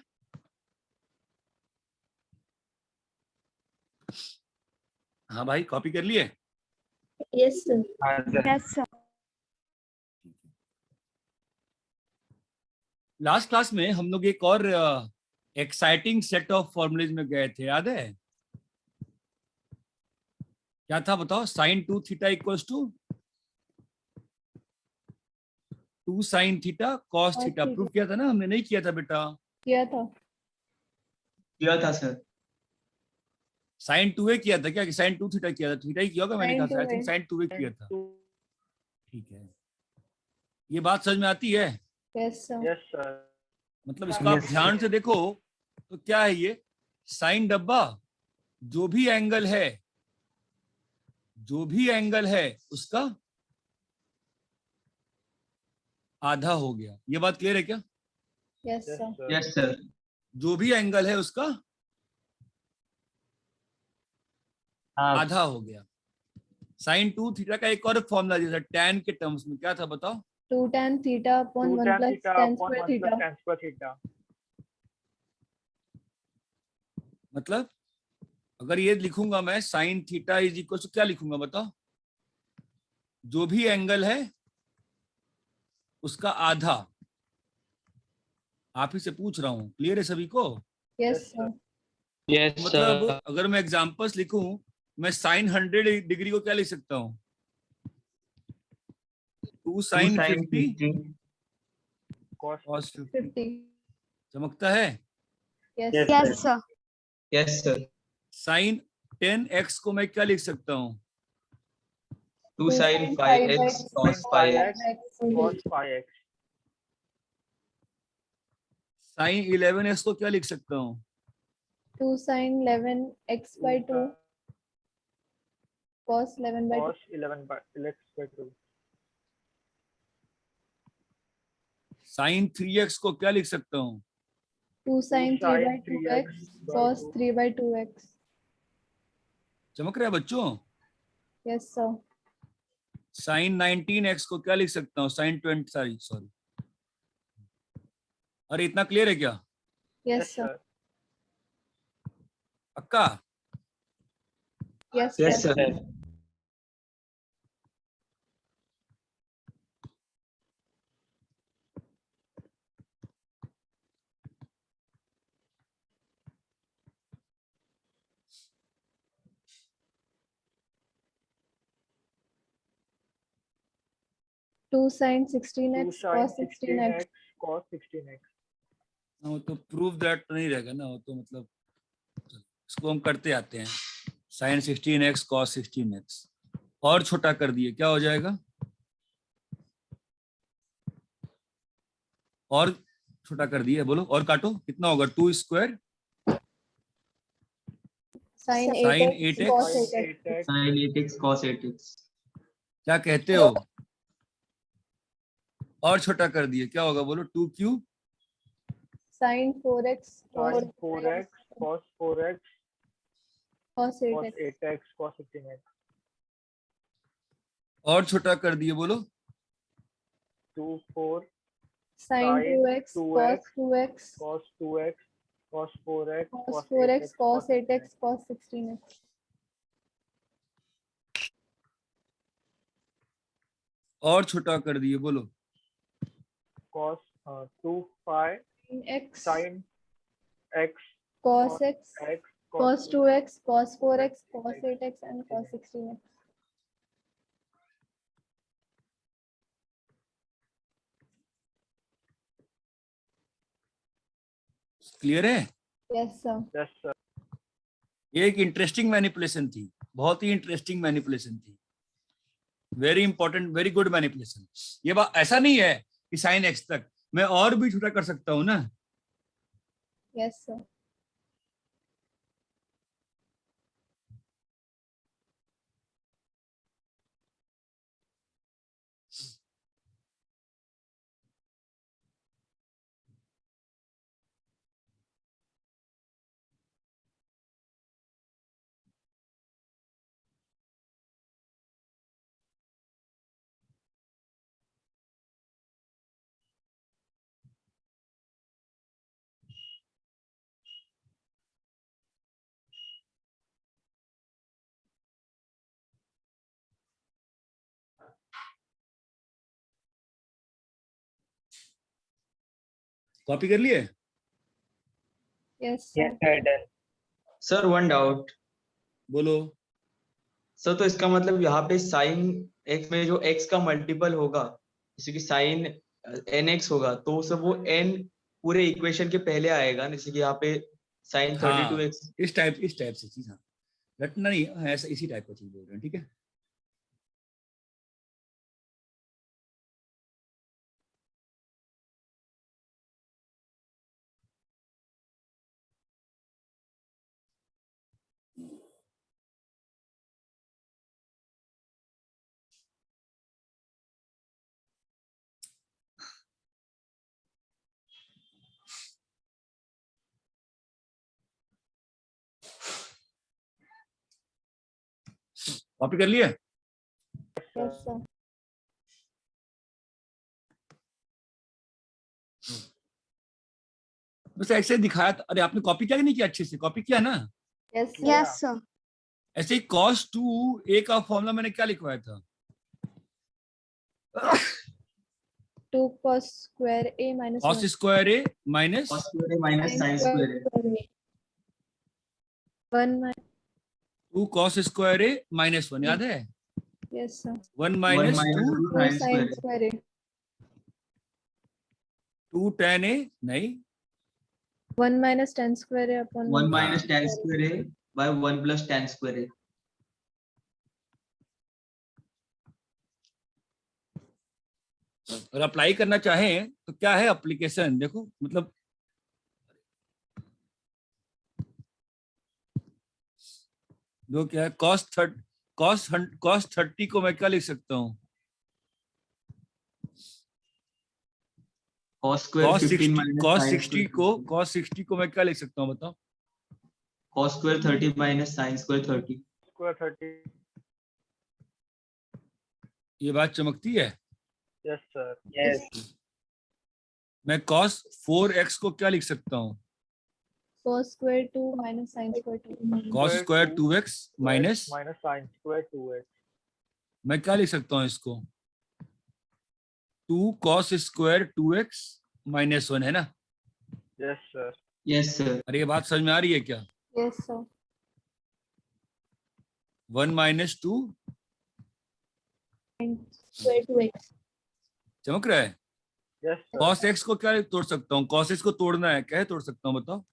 हाँ भाई, कॉपी कर लिए? Yes sir. हाँ sir. Yes sir. Last class में हम लोग एक और एक्साइटिंग सेट ऑफ फॉर्मुलेज में गए थे, याद है? क्या था बताओ? Sine 2 theta equals to 2 sine theta cos Cos theta. theta. Proof किया था ना हमने? नहीं किया था बेटा? किया था. किया था सर। साइन 2a किया था क्या? कि साइन 2 थीटा किया था? थीटा ही किया होगा, मैंने Sin कहा था। आई 2a. थिंक साइन 2a किया था, ठीक है। ये बात समझ में आती है? Yes sir. Yes sir. मतलब इसको आप Yes, ध्यान sir. से देखो तो क्या है ये, साइन डब्बा जो भी एंगल है जो भी एंगल है उसका आधा हो गया। ये बात क्लियर है क्या? Yes, Yes, sir. sir. Yes sir, जो भी एंगल है उसका हाँ, आधा हो गया। साइन 2 थीटा का एक और फॉर्मूला दिया था टैन के टर्म्स में, क्या था बताओ? 2 tan theta upon 2 1 tan plus theta tan upon square 1 plus theta. tan square theta. मतलब अगर ये लिखूंगा मैं sine theta is equal to क्या लिखूंगा बताओ? जो भी एंगल है उसका आधा। आप ही से पूछ रहा हूं, क्लियर है सभी को? Yes, Yes, sir. यस मतलब सर, अगर मैं एग्जांपल्स लिखूं, मैं साइन 100 डिग्री को क्या लिख सकता हूं? 2 two sine sine 50 Cos cos 50। 50. चमकता है? Yes. Yes, Yes, sir. Yes sir, sine 10x को मैं क्या लिख सकता हूँ? Two 2 sine sin 5x sin cos 5x 5x, cos 5x. Sine 11x को क्या लिख सकता हूँ? 2 sin 11 x by 2 cos 11 by 2. Cos 11 by 2. Sign 3x को क्या लिख सकता हूँ? 2 sin 3 by sin 2x 3x by cos 2. 3 by 2x. चमक रहा है बच्चों? Yes, sir. साइन 19x को क्या लिख सकता हूँ? साइन 20, सॉरी, अरे इतना क्लियर है क्या? Yes, Yes, sir. sir. पक्का? Yes, yes sir. Sir, 2 sin 2 16x sin cos 16x. 16x cos 16x. वो तो प्रूव दैट तो नहीं रहेगा ना, वो तो मतलब इसको हम करते आते हैं। साइन 16x cos 16x और छोटा कर दिए, क्या हो जाएगा? और छोटा कर दिए, बोलो और काटो, कितना होगा? 2 square Sin Sin 8x 8x cos Sin 8x. 8x. Sine 8x cos 8x, क्या कहते हो? और छोटा कर दिए, क्या होगा बोलो? 2 cube Sin 4x cos Sin 4x cos 4x cos cos 8x. 8x cos 16x. और छोटा कर दिए, बोलो 2 4 Sin sin 2x cos 2x cos 2x cos 4x cos cos 8x 4x cos cos 8x cos 16x. और छोटा कर दिए, बोलो cos 2 5 Sin x sin x cos x x cos 2x cos 4x cos 8x and cos 16x. Clear है? Yes, sir. Yes, sir. ये एक interesting manipulation थी, बहुत ही इंटरेस्टिंग मैनिपुलेशन थी, very important, very good manipulation. ये बात ऐसा नहीं है कि साइन एक्स तक, मैं और भी छोटा कर सकता हूँ ना। Yes, sir. कॉपी कर लिए? Yes, sir. Yes, sir. Done. Sir one doubt बोलो। सर, तो इसका मतलब यहाँ पे साइन एक्स में जो एक्स का मल्टीपल होगा, जैसे कि साइन एन एक्स होगा, तो सर वो एन पूरे इक्वेशन के पहले आएगा, जैसे कि यहाँ पे साइन 32 हाँ, एक्स। इस टाइप से चीज, हाँ रटना नहीं, ऐसा इसी टाइप का चीज बोल रहे हैं, ठीक है। कॉपी कर लिए? Yes, sir. बस ऐसे दिखाया था। अरे आपने कॉपी किया कि नहीं किया? अच्छे से कॉपी किया ना? Yes, sir. Yes, sir. ऐसे ही cos 2a का फॉर्मूला मैंने क्या लिखवाया था? 2 cos square A minus cos 1. Square a minus cos square a minus sin square a. square A. 1 minus. 2 cos square a minus 1, याद है? Yes, sir. 1 1 minus minus 2 2 2 sin sin square a. square A. 2 tan a, नहीं 1 minus tan square A upon 1 1 minus tan square A. square a by 1 plus tan square a. अगर apply करना चाहें तो क्या है application, देखो मतलब जो क्या है cos 30 को मैं क्या लिख सकता हूँ? cos square 15 minus cos sin 60 square को 30. cos 60 को मैं क्या लिख सकता हूँ बताओ? cos square 30 minus sin square 30. square 30. ये बात चमकती है। Yes, sir. मैं cos 4x को क्या लिख सकता हूँ? Cos square 2 minus sin square 2. cos square 2x minus minus sin square 2x. मैं क्या लिख सकता हूँ इसको? 2 cos स्क्वायर 2x माइनस 1, है ना? Yes, sir. Yes, sir. अरे ये बात समझ में आ रही है क्या? Yes, sir. 1 minus 2 Square 2x. चमक रहा है। Yes, sir. cos x को क्या तोड़ सकता हूँ? cos x को तोड़ना है, क्या तोड़ सकता हूँ बताओ?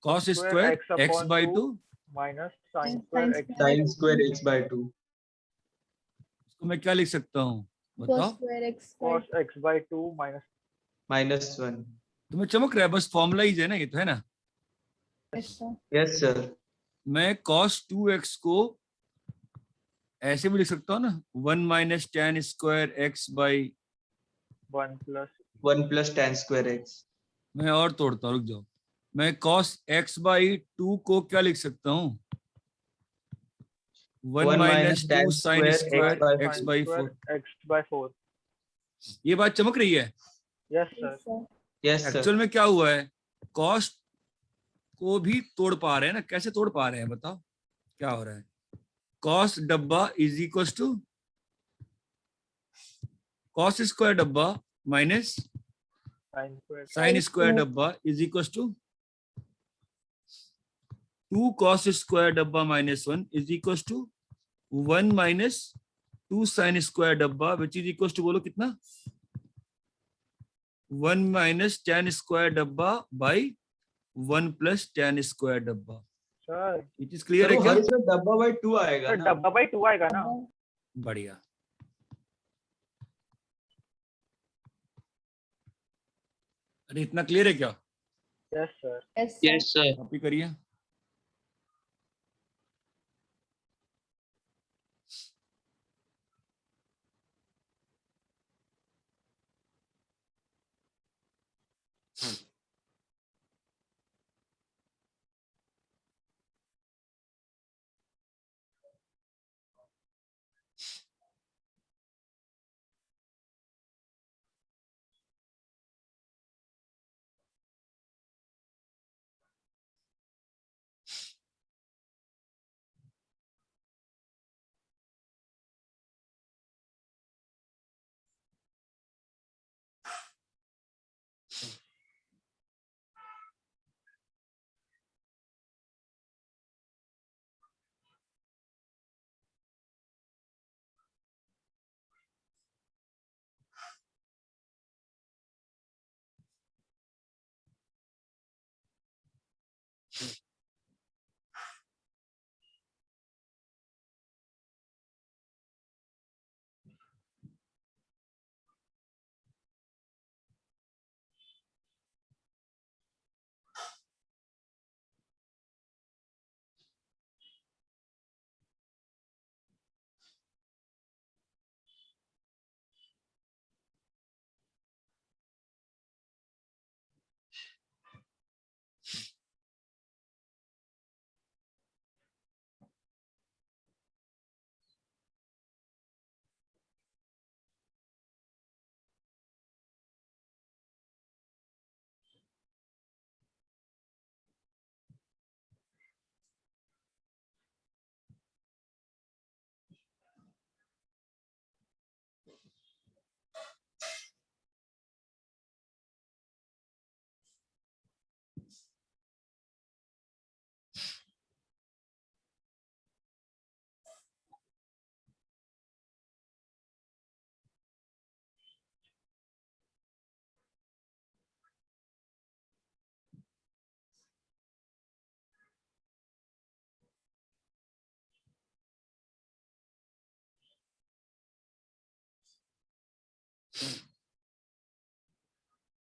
cos square x upon by 2 minus sin Sin square x. square. sin square x by 2. इसको मैं क्या लिख सकता हूँ Cos बताओ? square x square. Cos x by 2 minus. minus 1. तुम्हें चमक रहा है, बस फॉर्मूला ही है ना ये तो, है ना? Yes, sir. Yes, sir. मैं cos 2x को ऐसे भी लिख सकता हूँ ना, 1 minus tan square x by, 1 plus. 1 plus tan square x. मैं और तोड़ता हूँ, रुक जाओ। मैं cos x बाई 2 को क्या लिख सकता हूँ? 1 minus 2 tan sin square square x x Sin by square 4। x by 4. ये बात चमक रही है। Yes, sir. Yes, sir. Yes, sir. Actual में क्या हुआ है, cos को भी तोड़ पा रहे हैं ना? कैसे तोड़ पा रहे हैं बताओ, क्या हो रहा है? cos डब्बा is equal to cos square डब्बा minus Sin square. sin square डब्बा is equal to 2 cos square डब्बा minus 1 is equal to 1 minus 2 sin square डब्बा विच इज इक्वल टू, बोलो कितना? 1 माइनस tan स्क्वायर डब्बा बाई 1 प्लस tan स्क्वायर डब्बा। Sir. It is clear Sir, है वो क्या? हर इसमें डब्बा by 2 आएगा Sir, ना? डब्बा by 2 आएगा ना? बढ़िया। अरे इतना क्लियर है क्या? Yes, sir. Yes, sir. Copy करिए।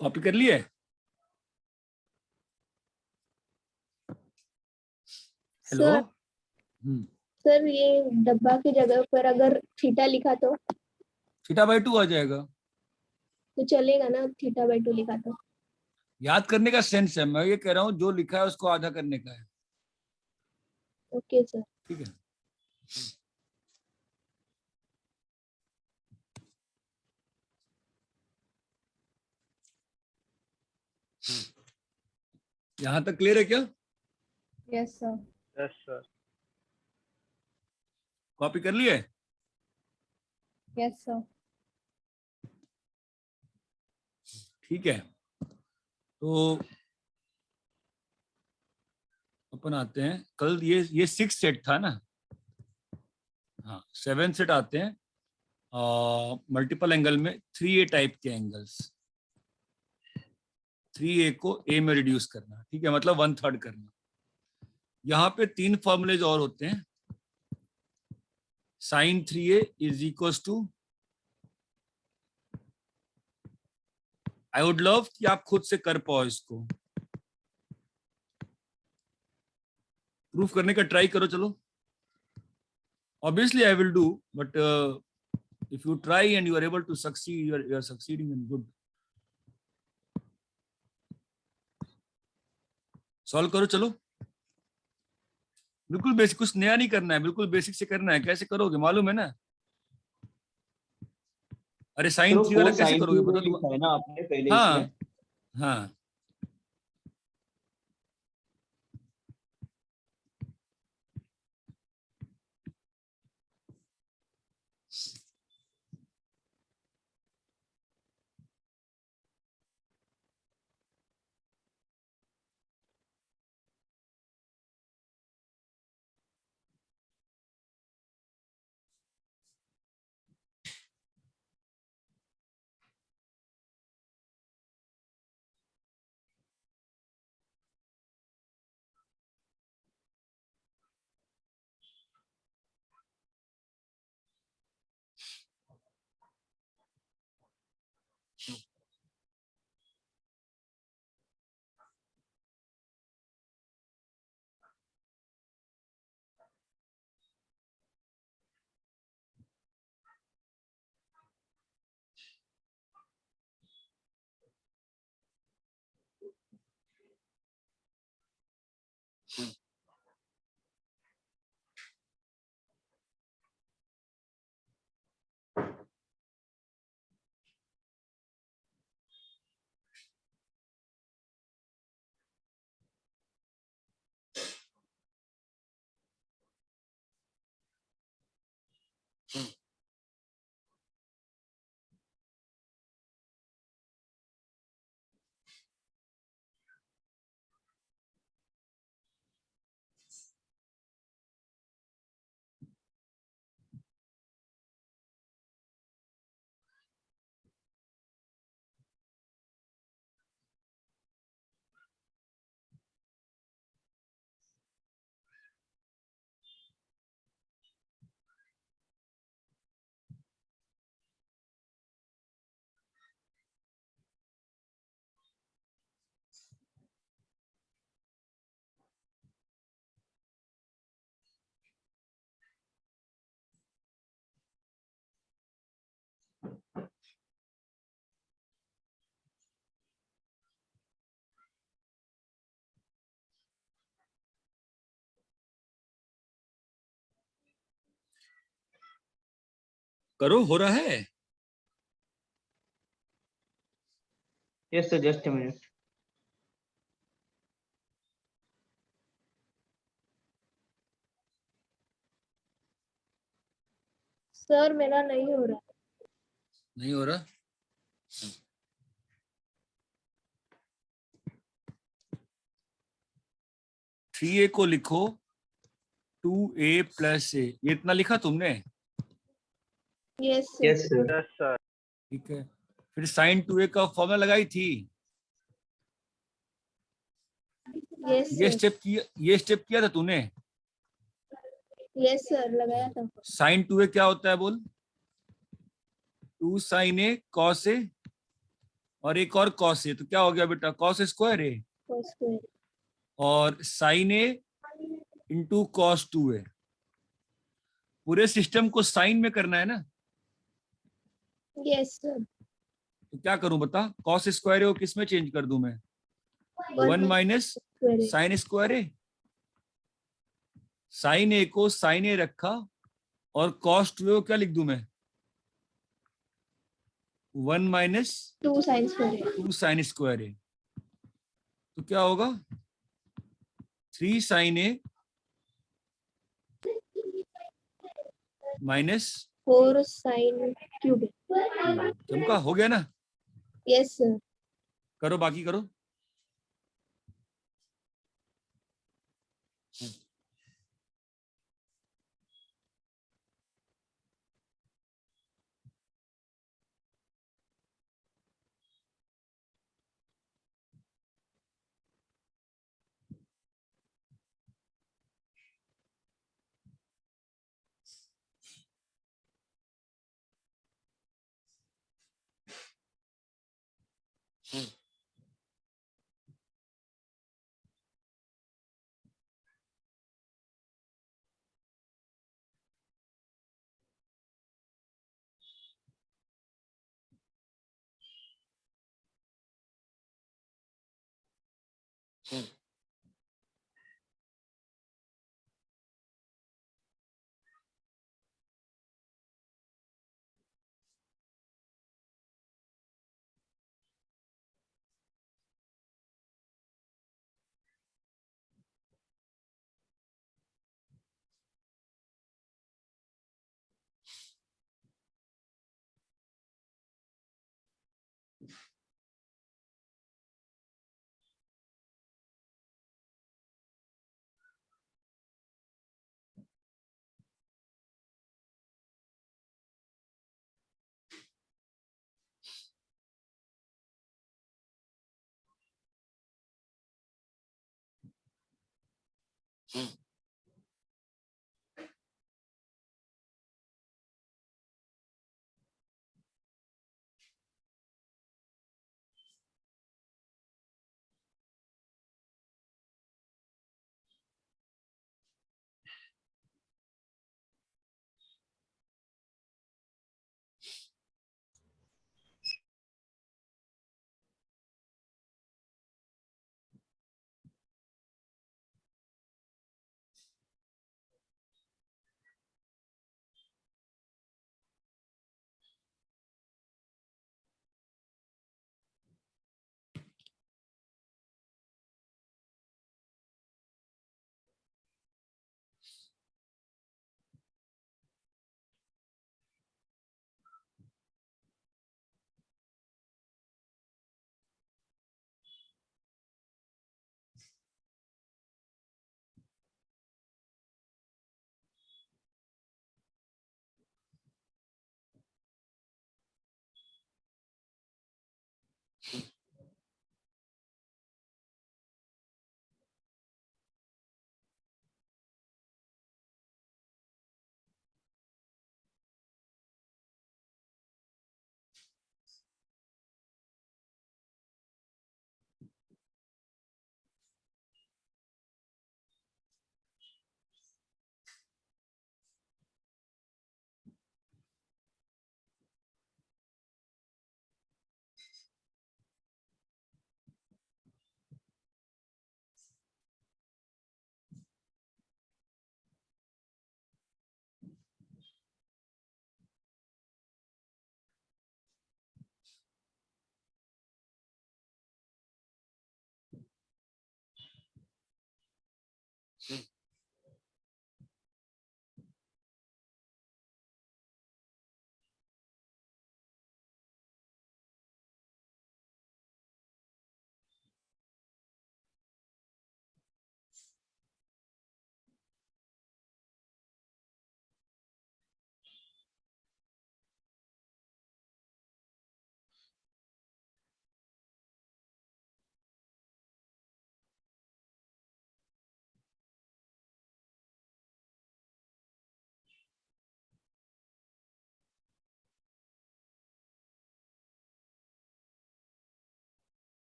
कॉपी कर लिए? हेलो। सर सर ये डब्बा की जगह पर अगर थीटा लिखा तो θ/2 आ जाएगा। चलेगा ना? θ/2 लिखा तो याद करने का सेंस है, मैं ये कह रहा हूँ जो लिखा है उसको आधा करने का है। Okay sir. ठीक है। यहां तक क्लियर है क्या? Yes, sir. Yes, sir. Copy कर लिए? Yes, sir. ठीक है, तो अपन आते हैं कल। ये 6 सेट था ना? हाँ, 7 सेट आते हैं मल्टीपल एंगल में। 3A टाइप के एंगल्स, 3A को A में रिड्यूस करना, ठीक है, मतलब 1/3 करना। यहाँ पे 3 फॉर्मूलेज और होते हैं। sin 3A is equal to, I would love कि आप खुद से कर पाओ इसको, प्रूफ करने का ट्राई करो। चलो, obviously I will do, but if you try and you are able to succeed, you are succeeding in good. Solve करो चलो, बिल्कुल बेसिक, कुछ नया नहीं करना है, बिल्कुल बेसिक से करना है। कैसे करोगे मालूम है ना? अरे साइन तो 3 वाला 4 कैसे sin करोगे 3 बता दो। लिखा है ना आपने पहले हाँ इसमें? हाँ, करो, हो रहा है। Yes sir, just a minute. Sir मेरा नहीं हो रहा। नहीं हो रहा? 3A को लिखो 2A + A, ये इतना लिखा तुमने? Yes yes sir. Sir. Yes, sir. ठीक है, फिर sin 2A का फॉर्मूला लगाई थी। यस ये सर। स्टेप किया था तूने? यस सर, लगाया था। sin 2A क्या होता है बोल? 2 sin a cos a और एक और cos a, तो क्या हो गया बेटा, cos square a cos square. और sin a into cos 2a. पूरे सिस्टम को साइन में करना है ना, Yes, sir. तो क्या करूं बता, cos स्क्वायर a को किस में चेंज कर दूं मैं, 1 minus square. Sine square a. Sine A को साइन ए रखा और cos 2a को क्या लिख दूं मैं, 1 minus 2 sin square. 2 sine square A. तो क्या होगा, 3 sin a minus 4 sin cube. चमका, हो गया ना. Yes, sir. करो, बाकी करो.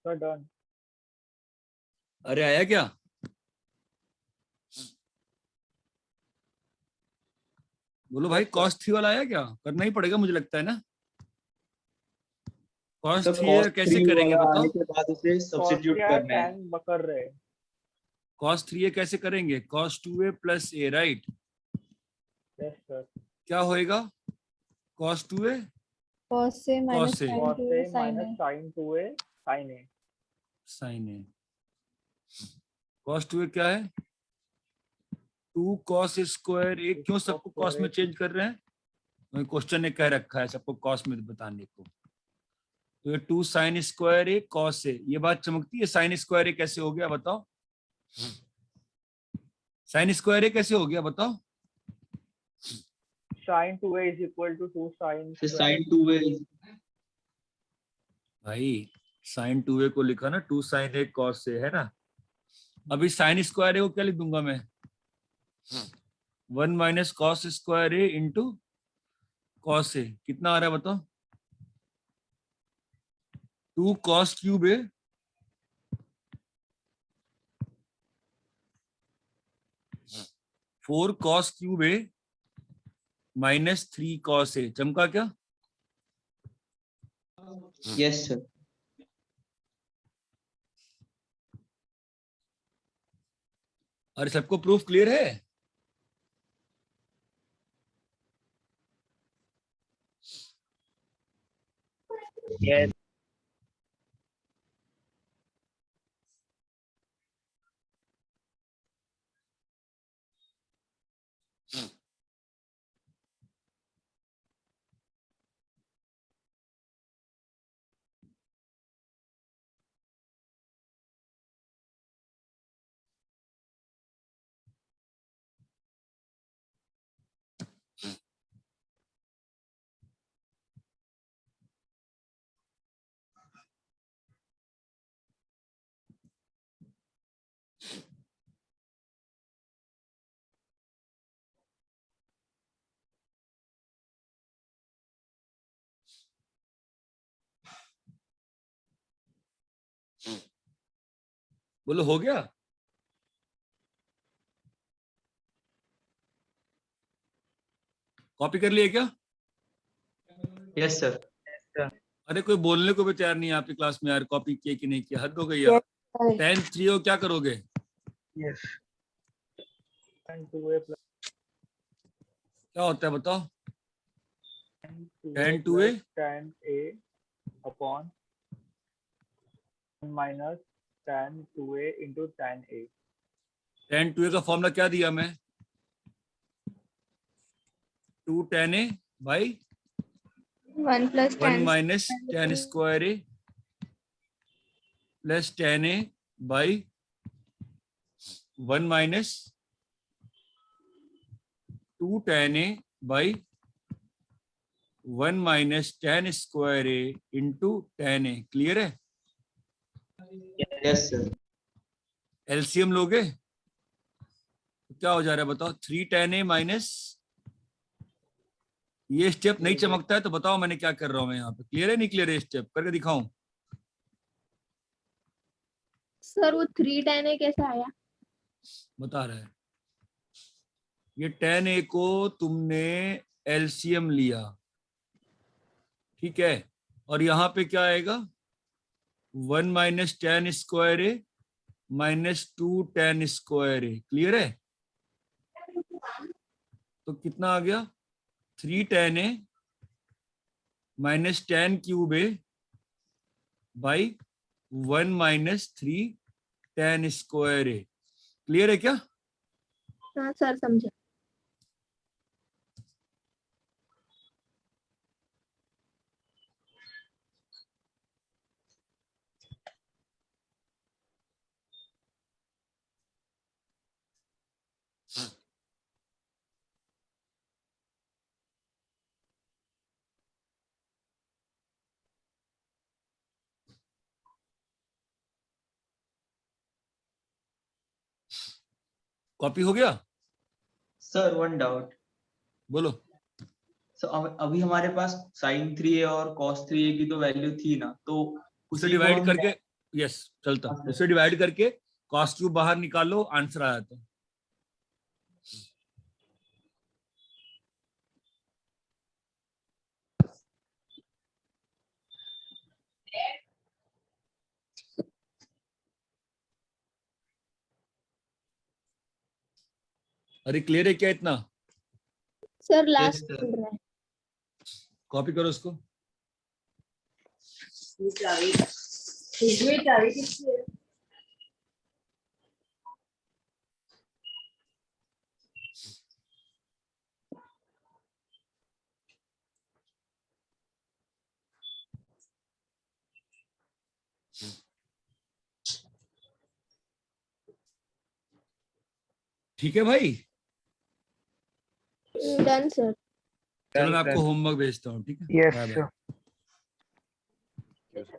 Sir, done. अरे आया क्या? बोलो भाई, Yes, sir. cos 3 वाला आया क्या? करना ही पड़ेगा मुझे लगता है ना। cos सर 3 cos कैसे 3 करेंगे वाला बताओ? आने के बाद उसे सब्स्टिट्यूट Cos करना है। tan बकर रहे। cos 3 कैसे करेंगे? cos 2a plus a, right? Yes, sir. क्या होएगा? cos 2a cos से minus से। sin Cos 2a A sin minus a. sin 2A sin A. sin a। cos 2a क्या है? 2 cos स्क्वायर a। क्यों सबको cos में चेंज कर रहे हैं? क्वेश्चन ने कह रखा है सबको cos में बताने को। तो ये 2 sin square a cos a, ये बात चमकती है। sin स्क्वायर a कैसे हो गया बताओ? sin स्क्वायर a कैसे हो गया बताओ? Sin 2A is equal to 2 sin फिर square. sin 2a भाई sin 2a को लिखा ना 2 sin a cos a, है ना? अभी sin स्क्वायर a को क्या लिख दूंगा मैं? 1 minus cos square a into cos a। कितना आ रहा है बताओ? 2 cos cube a four cos cube a minus 3 cos a। चमका क्या? Yes sir. अरे सबको प्रूफ क्लियर है? Yes. बोलो हो गया? कॉपी कर लिए क्या? Yes sir. अरे कोई बोलने को भी तैयार नहीं है आपकी क्लास में यार। कॉपी किए कि नहीं किया? हद हो गई यार। Sorry. tan 3 को क्या करोगे? Yes. Sin 2A plus क्या होता है बताओ? tan 2A plus tan A upon 1 minus tan 2A into tan A. tan 2a का फॉर्मूला क्या दिया मैं? 2 tan a by 1 plus 1 tan minus tan square a plus tan a by 1 minus 2 tan a by 1 minus tan square a into tan a। Clear है? Yes sir. LCM लोगे तो क्या हो जा रहा है बताओ? 3 tan a माइनस, ये स्टेप नहीं चमकता है तो बताओ मैंने क्या कर रहा हूं मैं यहाँ पे? क्लियर है नहीं क्लियर है? स्टेप करके दिखाऊं? सर वो 3 tan a कैसे आया? बता रहा है। ये tan a को तुमने एलसीएम लिया, ठीक है? और यहाँ पे क्या आएगा? 1 माइनस tan स्क्वायर ए माइनस 2 tan स्क्वायर ए। क्लियर है? तो कितना आ गया? 3 tan a minus tan cube A by 1 minus 3 tan square A. Clear है क्या? हाँ सर समझा। कॉपी हो गया? Sir one doubt. बोलो। सो अभी हमारे पास sin 3a और cos 3a की तो वैल्यू थी ना, तो उसे उसी को डिवाइड हम करके यस चलता, उससे डिवाइड करके कॉस क्यूब बाहर निकालो, आंसर आ जाता है। अरे क्लियर है क्या इतना? Sir last sir. बोल रहा है। कॉपी करो उसको। ठीक है भाई, डन सर। चलो मैं Done, आपको sir. होमवर्क भेजता हूँ, ठीक है? Yes, bye bye. sir.